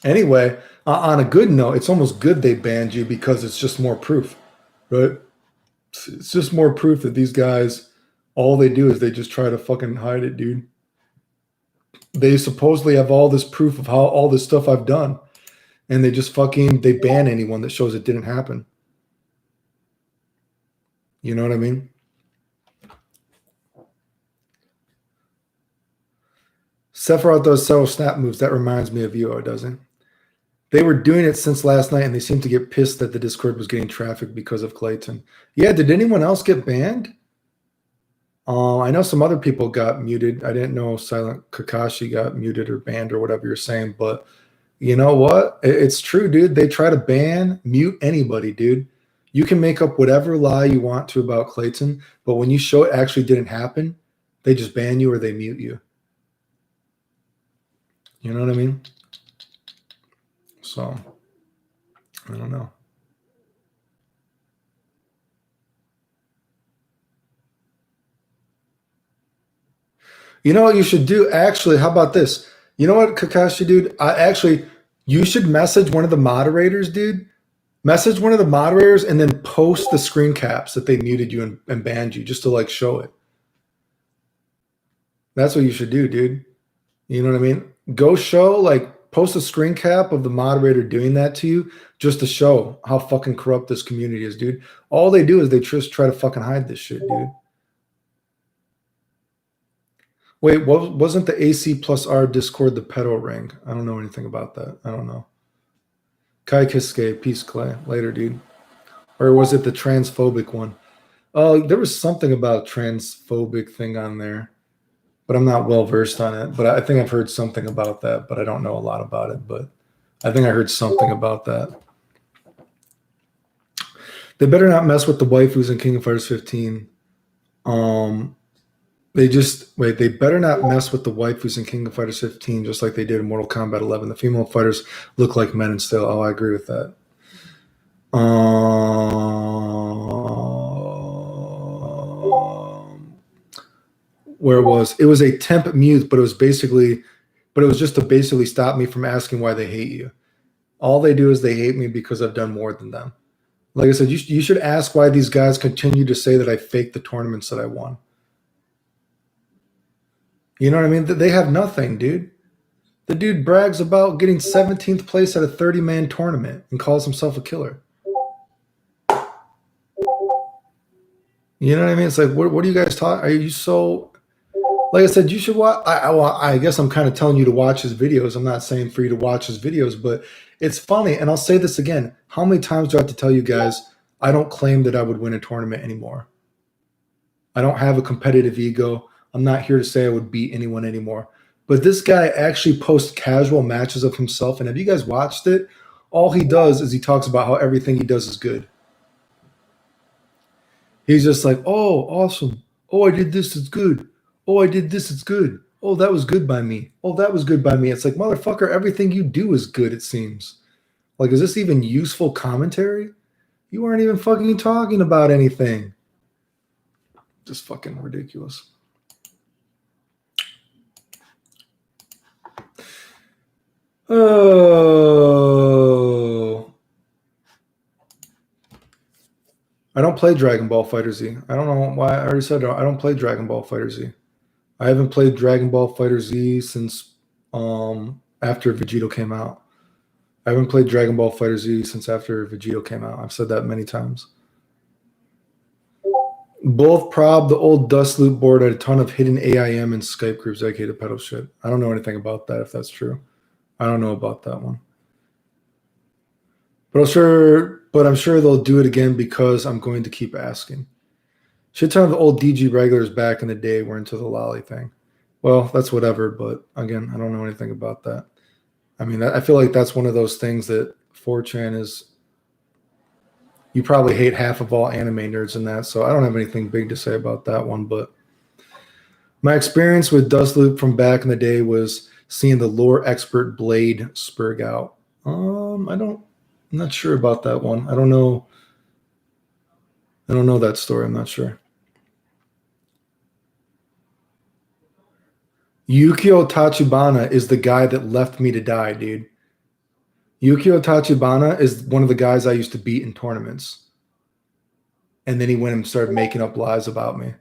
Anyway, on a good note, it's almost good they banned you because it's just more proof, right? It's just more proof that these guys, all they do is they just try to fucking hide it, dude. They supposedly have all this proof of how all this stuff I've done. And they just they ban anyone that shows it didn't happen. You know what I mean? Sephiroth does several snap moves. That reminds me of you, doesn't? They were doing it since last night, and they seemed to get pissed that the Discord was getting traffic because of Clayton. Yeah, did anyone else get banned? I know some other people got muted. I didn't know Silent Kakashi got muted or banned or whatever you're saying, but you know what? It's true, dude. They try to mute anybody, dude. You can make up whatever lie you want to about Clayton, but when you show it actually didn't happen, they just ban you or they mute you. You know what I mean? So, I don't know. You know what you should do? Actually, how about this? You know what, Kakashi, dude? You should message one of the moderators, dude. Message one of the moderators and then post the screen caps that they muted you and banned you just to like show it. That's what you should do, dude. You know what I mean? Go show, like, post a screen cap of the moderator doing that to you just to show how fucking corrupt this community is, dude. All they do is they just try to fucking hide this shit, dude. Wait, wasn't the AC plus R Discord the pedo ring? I don't know anything about that. I don't know. Kai Kiske, peace, Clay. Later, dude. Or was it the transphobic one? Oh, there was something about transphobic thing on there, but I'm not well versed on it. But I think I've heard something about that, but I don't know a lot about it. But I think I heard something about that. They better not mess with the waifus in King of Fighters 15. They better not mess with the waifus in King of Fighters 15, just like they did in Mortal Kombat 11. The female fighters look like men and still. Oh, I agree with that. Where was it? Was a temp mute, but it was just to basically stop me from asking why they hate you. All they do is they hate me because I've done more than them. Like I said, you should ask why these guys continue to say that I faked the tournaments that I won. You know what I mean? They have nothing, dude. The dude brags about getting 17th place at a 30-man tournament and calls himself a killer. You know what I mean? It's like, what are you guys talking? Are you so... Like I said, you should watch... I guess I'm kind of telling you to watch his videos. I'm not saying for you to watch his videos, but it's funny. And I'll say this again. How many times do I have to tell you guys, I don't claim that I would win a tournament anymore. I don't have a competitive ego. I'm not here to say I would beat anyone anymore. But this guy actually posts casual matches of himself. And have you guys watched it? All he does is he talks about how everything he does is good. He's just like, oh, awesome. Oh, I did this, it's good. Oh, I did this, it's good. Oh, that was good by me. Oh, that was good by me. It's like, motherfucker, everything you do is good, it seems. Like, is this even useful commentary? You aren't even fucking talking about anything. Just fucking ridiculous. Oh. I don't play Dragon Ball FighterZ. I don't know why. I already said I don't play Dragon Ball FighterZ. I haven't played Dragon Ball FighterZ since after Vegito came out. I haven't played Dragon Ball FighterZ since after Vegito came out. I've said that many times. Both Prob, the old Dust Loop board, had a ton of hidden AIM and Skype groups dedicated to pedal shit. I don't know anything about that, if that's true. I don't know about that one. But I'm sure they'll do it again because I'm going to keep asking. Shit ton of the old DG regulars back in the day were into the lolly thing. Well, that's whatever, but again, I don't know anything about that. I mean, I feel like that's one of those things that 4chan is You probably hate half of all anime nerds in that, so I don't have anything big to say about that one. But my experience with Dustloop from back in the day was seeing the lore expert Blade Spurg out. I'm not sure about that one. I don't know that story. I'm not sure. Yukio Tachibana is the guy that left me to die, dude. Yukio Tachibana is one of the guys I used to beat in tournaments. And then he went and started making up lies about me.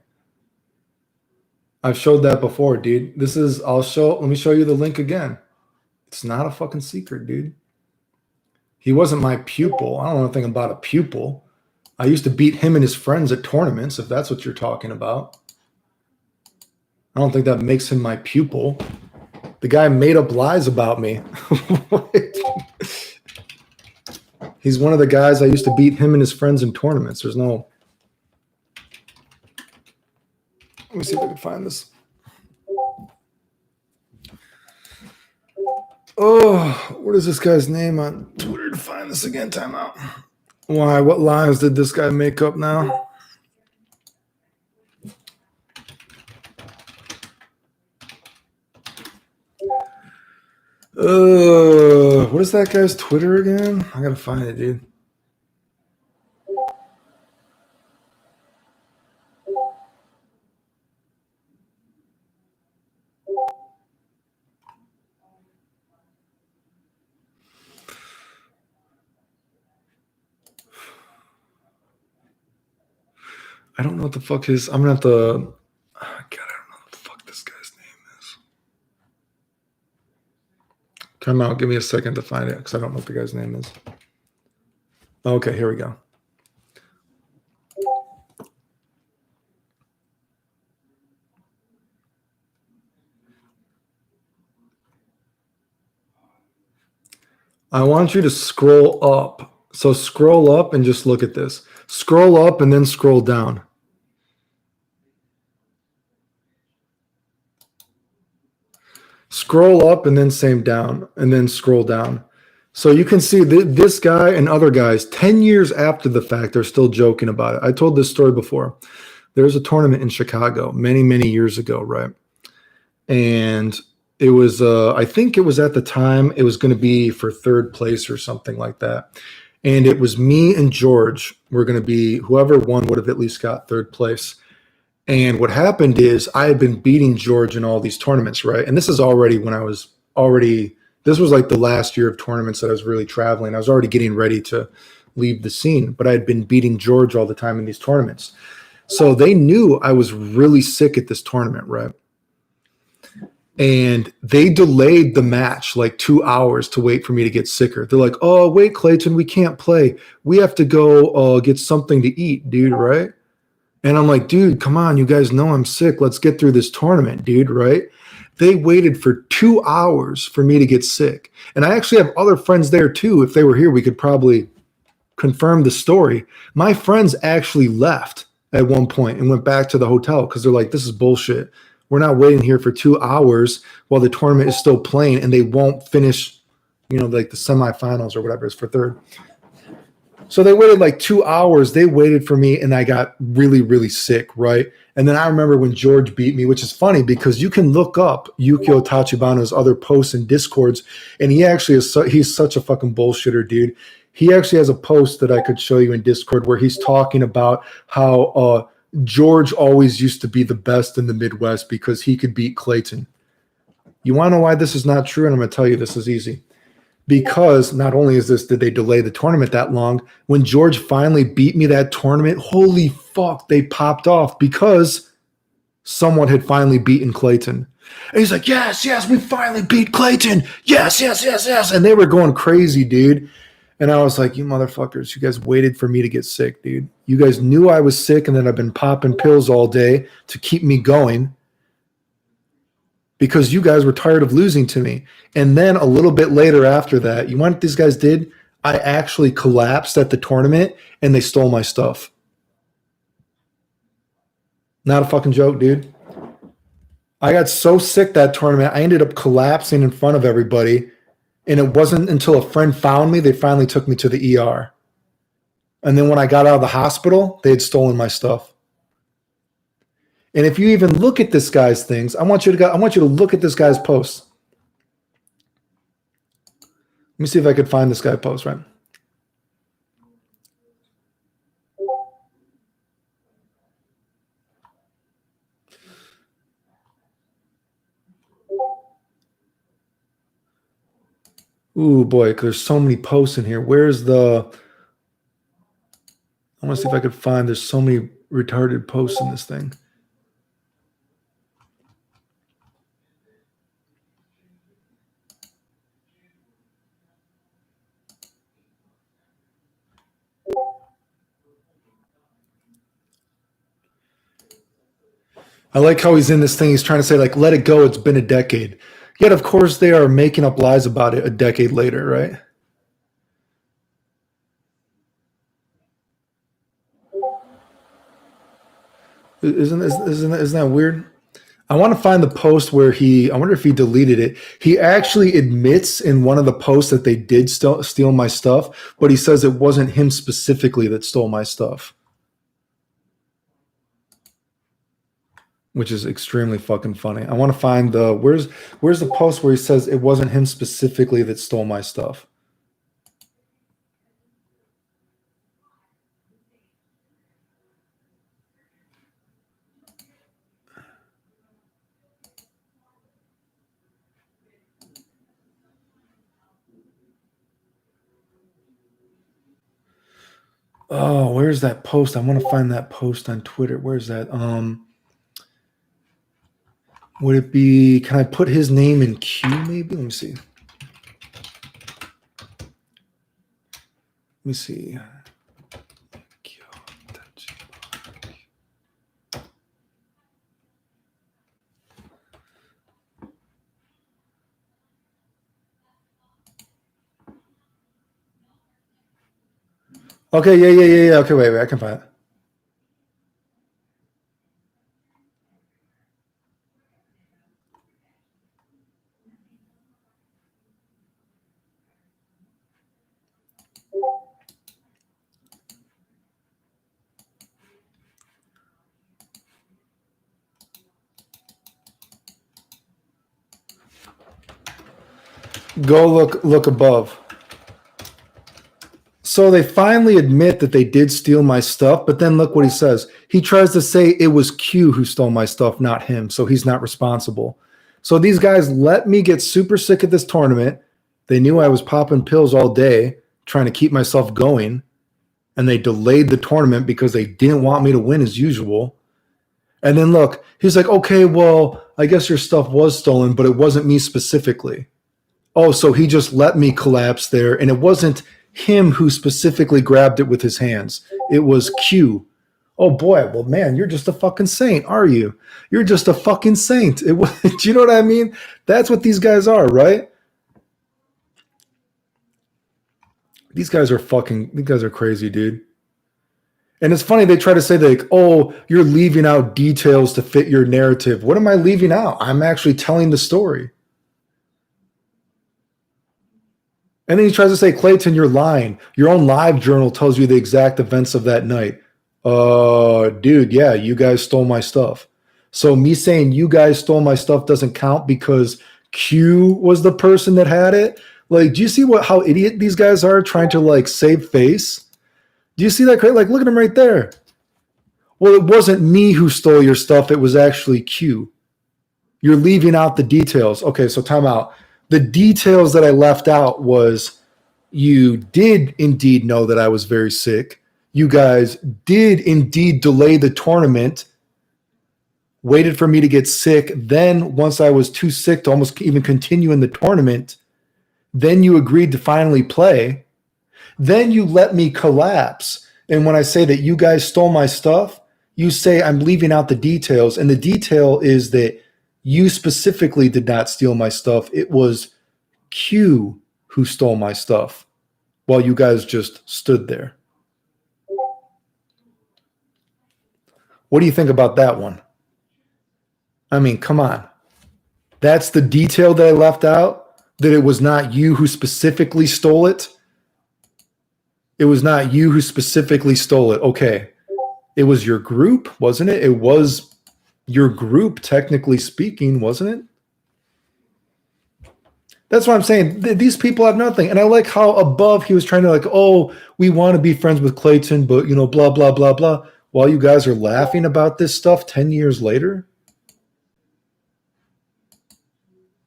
I've showed that before, dude. Let me show you the link again. It's not a fucking secret, dude. He wasn't my pupil. I don't know anything about a pupil. I used to beat him and his friends at tournaments, if that's what you're talking about. I don't think that makes him my pupil. The guy made up lies about me. He's one of the guys I used to beat him and his friends in tournaments. There's no... Let me see if I can find this. Oh, what is this guy's name on Twitter to find this again? Time out. Why? What lies did this guy make up now? What is that guy's Twitter again? I gotta find it, dude. I don't know what the fuck his... I'm gonna have to... God, I don't know what the fuck this guy's name is. Come out. Give me a second to find it, because I don't know what the guy's name is. Okay, here we go. I want you to scroll up. So scroll up and just look at this. Scroll up and then scroll down. Scroll up and then same down, and then scroll down. So you can see this guy and other guys, 10 years after the fact, they're still joking about it. I told this story before. There was a tournament in Chicago many, many years ago, right? And it was, I think it was at the time, it was going to be for third place or something like that. And it was me and George were going to be, whoever won would have at least got third place. And what happened is I had been beating George in all these tournaments, right? And this is already when I was this was like the last year of tournaments that I was really traveling. I was already getting ready to leave the scene, but I had been beating George all the time in these tournaments. So they knew I was really sick at this tournament, right? And they delayed the match like 2 hours to wait for me to get sicker. They're like, oh, wait, Clayton, we can't play. We have to go get something to eat, dude, right? And I'm like, dude, come on. You guys know I'm sick. Let's get through this tournament, dude, right? They waited for 2 hours for me to get sick. And I actually have other friends there too. If they were here, we could probably confirm the story. My friends actually left at one point and went back to the hotel because they're like, this is bullshit. We're not waiting here for 2 hours while the tournament is still playing and they won't finish, like the semifinals or whatever is for third. So they waited like 2 hours. They waited for me and I got really, really sick, right? And then I remember when George beat me, which is funny because you can look up Yukio Tachibana's other posts and Discords, and he actually he's such a fucking bullshitter, dude. He actually has a post that I could show you in Discord where he's talking about how George always used to be the best in the Midwest because he could beat Clayton. You want to know why this is not true? And I'm going to tell you this is easy. Because not only did they delay the tournament that long, when George finally beat me that tournament, holy fuck, they popped off because someone had finally beaten Clayton. And he's like, yes, we finally beat Clayton. Yes. And they were going crazy, dude. And I was like, you motherfuckers, you guys waited for me to get sick, dude. You guys knew I was sick and that I've been popping pills all day to keep me going. Because you guys were tired of losing to me. And then a little bit later after that, you want what these guys did? I actually collapsed at the tournament and they stole my stuff. Not a fucking joke, dude. I got so sick that tournament, I ended up collapsing in front of everybody. And it wasn't until a friend found me, they finally took me to the ER. And then when I got out of the hospital, they had stolen my stuff. And if you even look at this guy's things, I want you to look at this guy's posts. Let me see if I could find this guy post, right? Ooh, boy, there's so many posts in here. Where's the... I want to see if I could find... There's so many retarded posts in this thing. I like how he's in this thing. He's trying to say, like, let it go. It's been a decade. Yet, of course, they are making up lies about it a decade later, right? Isn't that weird? I want to find the post where I wonder if he deleted it. He actually admits in one of the posts that they did steal my stuff, but he says it wasn't him specifically that stole my stuff. Which is extremely fucking funny. I want to find where's the post where he says it wasn't him specifically that stole my stuff. Oh, where's that post? I want to find that post on Twitter. Where's that? Would it be, can I put his name in Q maybe? Let me see. Let me see. Okay, yeah. Okay, wait, I can find it. Go look above. So they finally admit that they did steal my stuff, but then look what he says. He tries to say it was Q who stole my stuff, not him, so he's not responsible. So these guys let me get super sick at this tournament. They knew I was popping pills all day, trying to keep myself going, and they delayed the tournament because they didn't want me to win as usual. And then look, he's like, okay, well, I guess your stuff was stolen, but it wasn't me specifically. Oh, so he just let me collapse there, and it wasn't him who specifically grabbed it with his hands. It was Q. Oh boy, well man, you're just a fucking saint, are you? You're just a fucking saint. Do you know what I mean? That's what these guys are, right? These guys are crazy, dude. And it's funny, they try to say like, oh, you're leaving out details to fit your narrative. What am I leaving out? I'm actually telling the story. And then he tries to say, Clayton, you're lying. Your own live journal tells you the exact events of that night. Dude, yeah, you guys stole my stuff. So me saying you guys stole my stuff doesn't count because Q was the person that had it. Like, do you see how idiot these guys are trying to like save face? Do you see that? Like, look at him right there. Well, it wasn't me who stole your stuff. It was actually Q. You're leaving out the details. Okay, so time out. The details that I left out was you did indeed know that I was very sick. You guys did indeed delay the tournament, waited for me to get sick. Then once I was too sick to almost even continue in the tournament, then you agreed to finally play. Then you let me collapse. And when I say that you guys stole my stuff, you say I'm leaving out the details. And the detail is that you specifically did not steal my stuff. It was Q who stole my stuff while you guys just stood there. What do you think about that one? I mean, come on. That's the detail that I left out, that it was not you who specifically stole it. It was not you who specifically stole it. Okay. It was your group, wasn't it? It was your group, technically speaking, wasn't it? That's what I'm saying. These people have nothing. And I like how above he was trying to like, oh, we want to be friends with Clayton, but, you know, blah, blah, blah, blah. While you guys are laughing about this stuff 10 years later.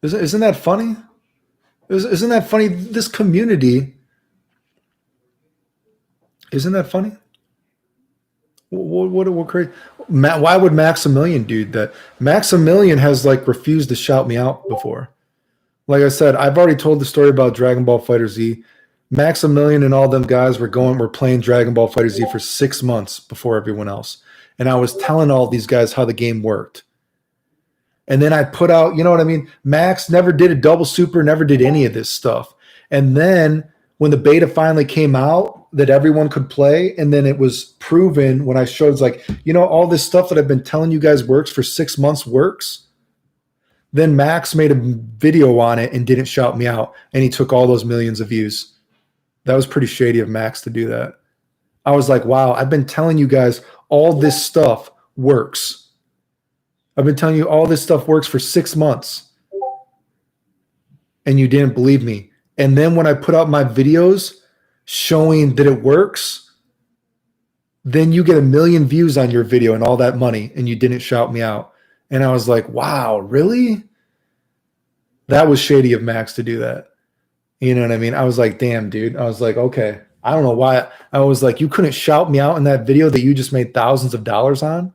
Isn't that funny? Isn't that funny? This community, isn't that funny? What crazy? Why would Maximilian do that? Maximilian has like refused to shout me out before. Like I said, I've already told the story about Dragon Ball FighterZ. Maximilian and all them guys were playing Dragon Ball FighterZ for 6 months before everyone else. And I was telling all these guys how the game worked. And then I put out, you know what I mean? Max never did a double super, never did any of this stuff. And then when the beta finally came out that everyone could play, and then it was proven when I showed, it's like, you know, all this stuff that I've been telling you guys works for 6 months works. Then Max made a video on it and didn't shout me out. And he took all those millions of views. That was pretty shady of Max to do that. I was like, wow, I've been telling you guys all this stuff works. I've been telling you all this stuff works for 6 months. And you didn't believe me. And then when I put out my videos showing that it works, then you get 1 million views on your video and all that money, and you didn't shout me out. And I was like, wow, really? That was shady of Max to do that. You know what I mean? I was like, damn, dude. I was like, okay. I don't know why. I was like, you couldn't shout me out in that video that you just made thousands of dollars on?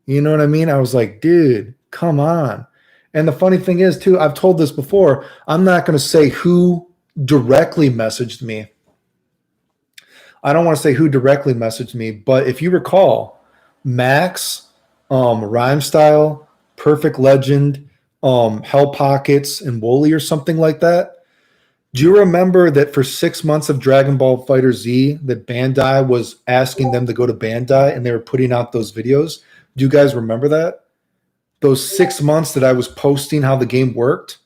You know what I mean? I was like, dude, come on. And the funny thing is, too, I've told this before, I'm not going to say who directly messaged me. I don't want to say who directly messaged me, but if you recall, Max, Rhyme Style, Perfect Legend, Hell Pockets, and Wooly or something like that. Do you remember that for 6 months of Dragon Ball FighterZ, that Bandai was asking them to go to Bandai and they were putting out those videos? Do you guys remember that? Those 6 months that I was posting how the game worked?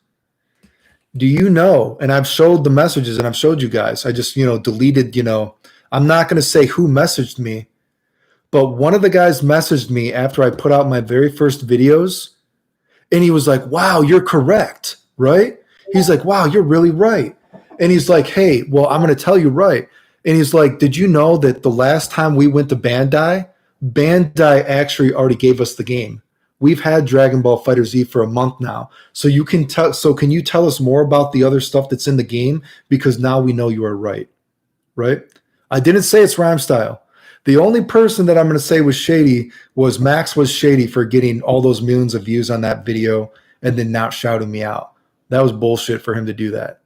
Do you know? And I've showed the messages and I've showed you guys. I just, deleted, I'm not going to say who messaged me, but one of the guys messaged me after I put out my very first videos, and he was like, wow, you're correct, right? He's like, wow, you're really right. And he's like, hey, well, I'm going to tell you right. And he's like, did you know that the last time we went to Bandai actually already gave us the game? We've had Dragon Ball FighterZ for a month now. So can you tell us more about the other stuff that's in the game? Because now we know you are right. Right? I didn't say it's Rhyme Style. The only person that I'm going to say was shady was Max was shady for getting all those millions of views on that video and then not shouting me out. That was bullshit for him to do that.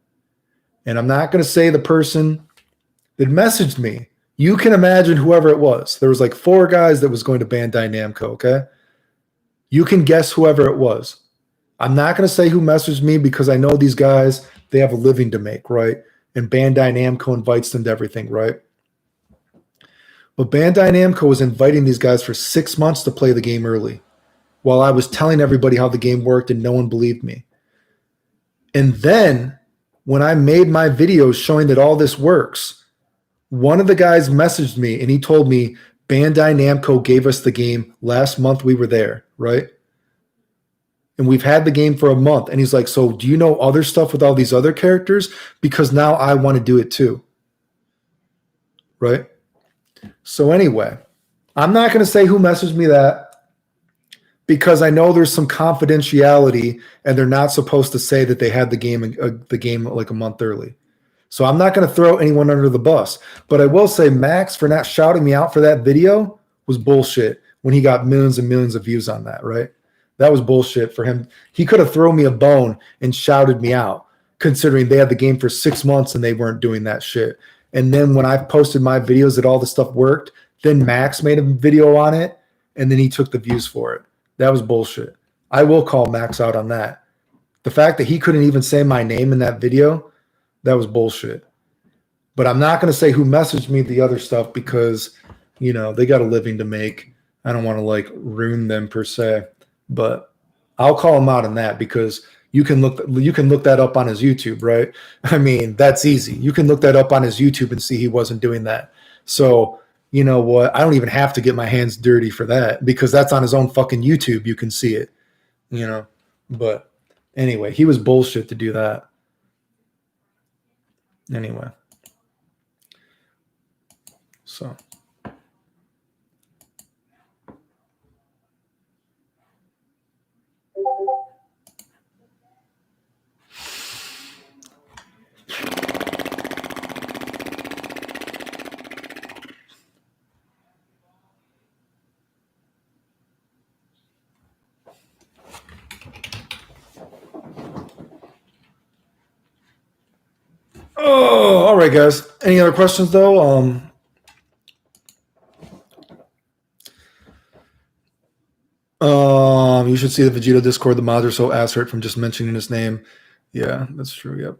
And I'm not going to say the person that messaged me. You can imagine whoever it was. There was like 4 guys that was going to Bandai Namco, okay? You can guess whoever it was. I'm not going to say who messaged me because I know these guys, they have a living to make, right? And Bandai Namco invites them to everything, right? But Bandai Namco was inviting these guys for 6 months to play the game early while I was telling everybody how the game worked and no one believed me. And then when I made my videos showing that all this works, one of the guys messaged me and he told me Bandai Namco gave us the game last month we were there, right? And we've had the game for a month. And he's like, so do you know other stuff with all these other characters? Because now I want to do it too. Right? So anyway, I'm not going to say who messaged me that because I know there's some confidentiality and they're not supposed to say that they had the game like a month early. So I'm not going to throw anyone under the bus. But I will say Max, for not shouting me out for that video, was bullshit when he got millions and millions of views on that, right? That was bullshit for him. He could have thrown me a bone and shouted me out, considering they had the game for 6 months and they weren't doing that shit. And then when I posted my videos that all the stuff worked, then Max made a video on it, and then he took the views for it. That was bullshit. I will call Max out on that. The fact that he couldn't even say my name in that video, that was bullshit. But I'm not going to say who messaged me the other stuff because, they got a living to make. I don't want to ruin them per se. But I'll call him out on that because You can look that up on his YouTube, right? I mean, that's easy. You can look that up on his YouTube and see he wasn't doing that. So, you know what? I don't even have to get my hands dirty for that because that's on his own fucking YouTube. You can see it, you know. But anyway, he was bullshit to do that. Anyway. So. Oh, all right, guys. Any other questions though? You should see the Vegeta Discord. The mods are so ass hurt from just mentioning his name. Yeah, that's true. Yep.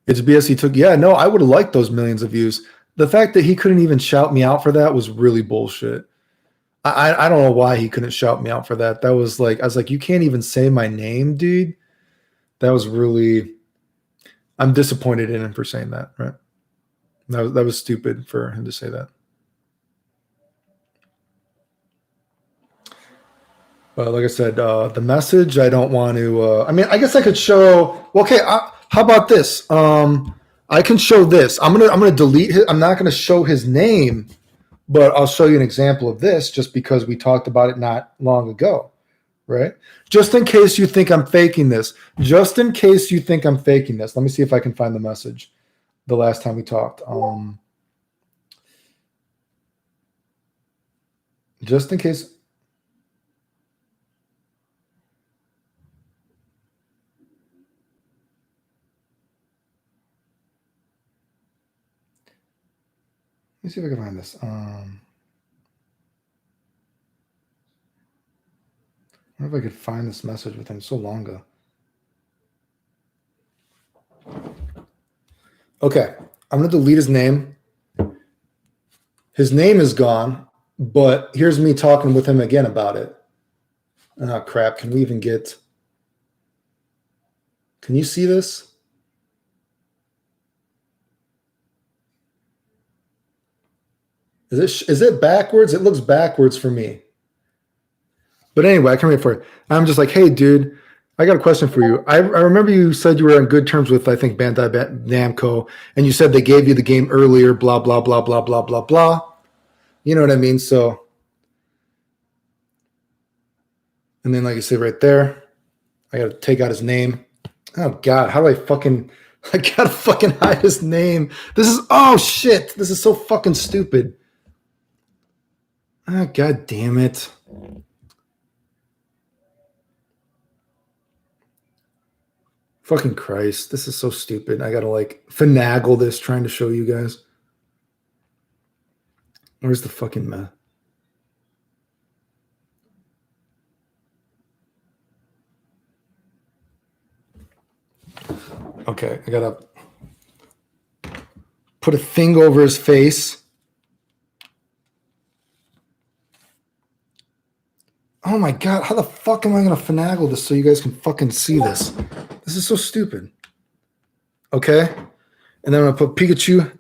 It's BS he took. Yeah, no, I would have liked those millions of views. The fact that he couldn't even shout me out for that was really bullshit. I don't know why he couldn't shout me out for that. That was like, I was like, you can't even say my name, dude. That was really, I'm disappointed in him for saying that, right? That was stupid for him to say that. But like I said, the message, I don't want to, I mean, I guess I could show, okay, how about this? I can show this. I'm gonna delete his, I'm not gonna show his name, but I'll show you an example of this just because we talked about it not long ago, right? Just in case you think I'm faking this. Just in case you think I'm faking this. Let me see if I can find the message the last time we talked. Just in case. Let me see if I can find this. I wonder if I could find this message with him so long ago. Okay, I'm going to delete his name. His name is gone, but here's me talking with him again about it. Oh, crap. Can we even get... Can you see this? Is it backwards? It looks backwards for me. But anyway, I come here for it. I'm just like, hey, dude, I got a question for you. I remember you said you were on good terms with, I think, Bandai Namco, and you said they gave you the game earlier, blah, blah, blah, blah, blah, blah, blah. You know what I mean? So, and then like you say right there, I got to take out his name. Oh, God, how do I got to fucking hide his name. Oh, shit. This is so fucking stupid. Oh, God damn it. Fucking Christ. This is so stupid. I got to like finagle this trying to show you guys. Where's the fucking mess? Okay, I got to put a thing over his face. Oh my God, how the fuck am I going to finagle this so you guys can fucking see this? This is so stupid. Okay. And then I'm going to put Pikachu.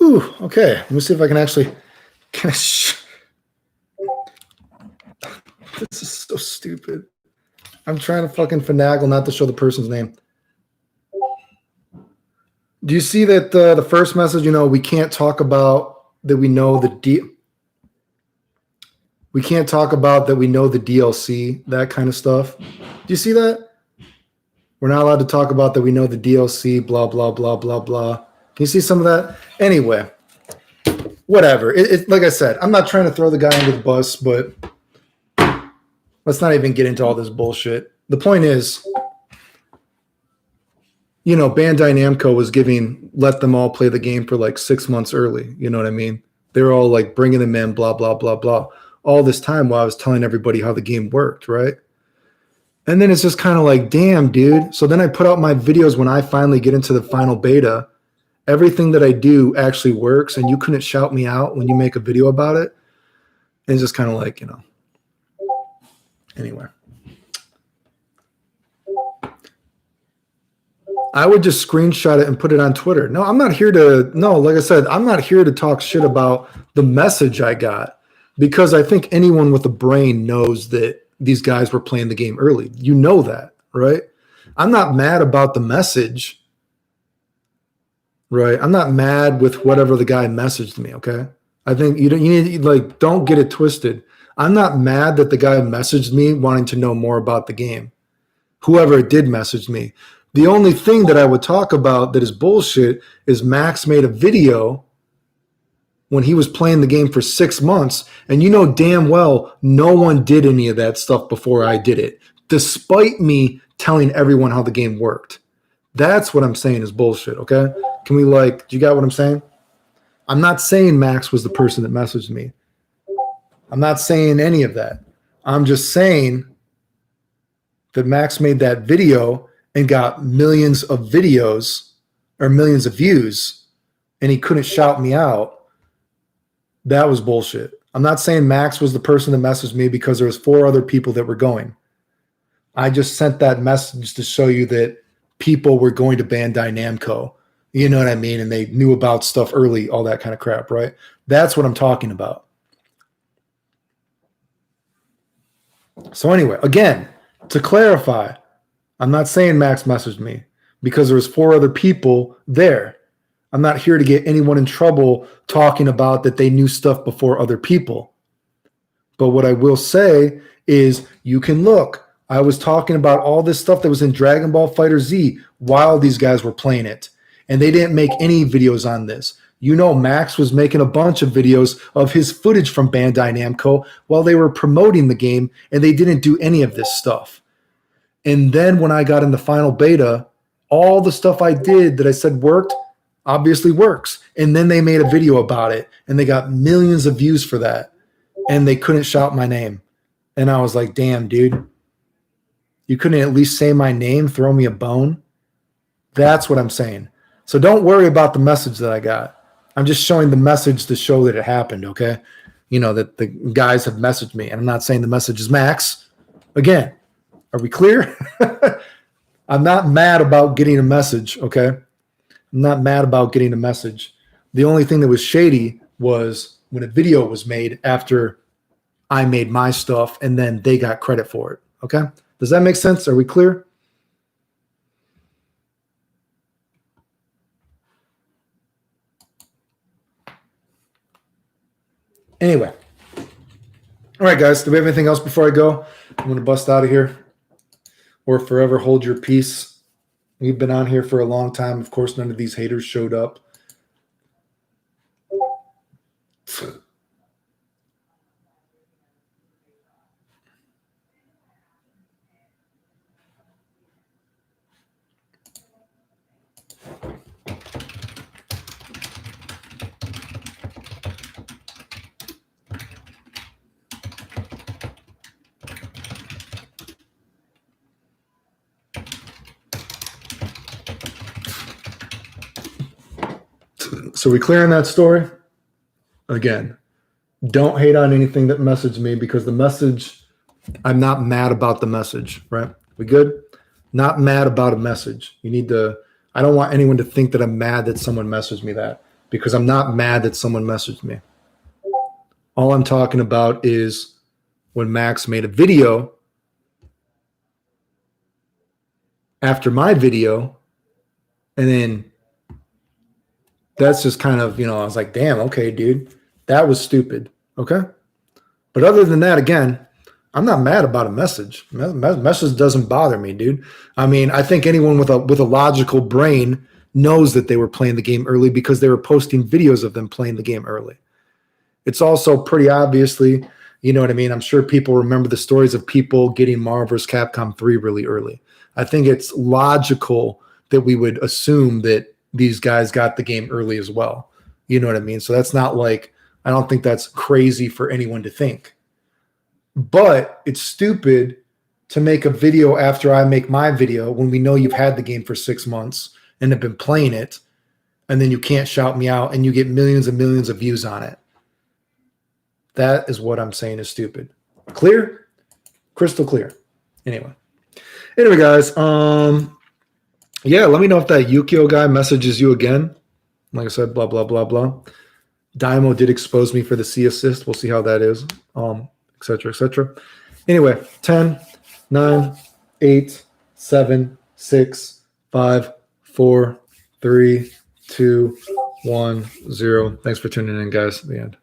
Ooh, okay. Let me see if I can actually. This is so stupid. I'm trying to fucking finagle not to show the person's name. Do you see that the first message, we can't talk about that we know the deal. We can't talk about that we know the DLC, that kind of stuff. Do you see that? We're not allowed to talk about that we know the DLC, blah, blah, blah, blah, blah. Can you see some of that? Anyway, whatever. Like I said, I'm not trying to throw the guy under the bus, but let's not even get into all this bullshit. The point is, Bandai Namco was let them all play the game for like 6 months early. You know what I mean? They're all like bringing them in, blah, blah, blah, blah. All this time while I was telling everybody how the game worked, right? And then it's just kind of like, damn, dude. So then I put out my videos when I finally get into the final beta. Everything that I do actually works, and you couldn't shout me out when you make a video about it. And it's just kind of like, Anyway. I would just screenshot it and put it on Twitter. No, I'm not here to, no, like I said, I'm not here to talk shit about the message I got because I think anyone with a brain knows that these guys were playing the game early. You know that, right? I'm not mad about the message, right? I'm not mad with whatever the guy messaged me, okay? I think you need, like, don't get it twisted. I'm not mad that the guy messaged me wanting to know more about the game. Whoever did message me. The only thing that I would talk about that is bullshit is Max made a video when he was playing the game for 6 months, and you know damn well no one did any of that stuff before I did it, despite me telling everyone how the game worked. That's what I'm saying is bullshit, okay? Can we, like, do you got what I'm saying? I'm not saying Max was the person that messaged me. I'm not saying any of that. I'm just saying that Max made that video and got millions of videos or millions of views, and he couldn't shout me out. That was bullshit. I'm not saying Max was the person that messaged me because there was 4 other people that were going. I just sent that message to show you that people were going to Bandai Namco. You know what I mean? And they knew about stuff early, all that kind of crap, right? That's what I'm talking about. So anyway, again, to clarify, I'm not saying Max messaged me because there was 4 other people there. I'm not here to get anyone in trouble talking about that they knew stuff before other people. But what I will say is you can look. I was talking about all this stuff that was in Dragon Ball Fighter Z while these guys were playing it. And they didn't make any videos on this. You know, Max was making a bunch of videos of his footage from Bandai Namco while they were promoting the game, and they didn't do any of this stuff. And then when I got in the final beta, all the stuff I did that I said worked obviously works. And then they made a video about it, and they got millions of views for that, and they couldn't shout my name. And I was like, damn, dude, you couldn't at least say my name, throw me a bone? That's what I'm saying. So don't worry about the message that I got. I'm just showing the message to show that it happened, okay? You know, that the guys have messaged me. And I'm not saying the message is Max. Again, are we clear? I'm not mad about getting a message, okay? I'm not mad about getting a message. The only thing that was shady was when a video was made after I made my stuff and then they got credit for it, okay? Does that make sense? Are we clear? Anyway. All right, guys. Do we have anything else before I go? I'm going to bust out of here. Or forever hold your peace. We've been on here for a long time. Of course, none of these haters showed up. So we clear on that story? Again, don't hate on anything that messaged me because the message, I'm not mad about the message, right? We good? Not mad about a message. You need to, I don't want anyone to think that I'm mad that someone messaged me that because I'm not mad that someone messaged me. All I'm talking about is when Max made a video after my video, and then that's just kind of, you know, I was like, damn, okay, dude, that was stupid. Okay. But other than that, again, I'm not mad about a message. Message doesn't bother me, dude. I mean, I think anyone with a logical brain knows that they were playing the game early because they were posting videos of them playing the game early. It's also pretty obviously, you know what I mean? I'm sure people remember the stories of people getting Marvel vs. Capcom 3 really early. I think it's logical that we would assume that these guys got the game early as well. You know what I mean? So that's not like, I don't think that's crazy for anyone to think. But it's stupid to make a video after I make my video when we know you've had the game for 6 months and have been playing it, and then you can't shout me out and you get millions and millions of views on it. That is what I'm saying is stupid. Clear? Crystal clear. Anyway, guys, Yeah, let me know if that Yukio guy messages you again. Like I said, blah, blah, blah, blah. Daimo did expose me for the C assist. We'll see how that is, et cetera, et cetera. Anyway, 10, 9, 8, 7, 6, 5, 4, 3, 2, 1, 0. Thanks for tuning in, guys. The end.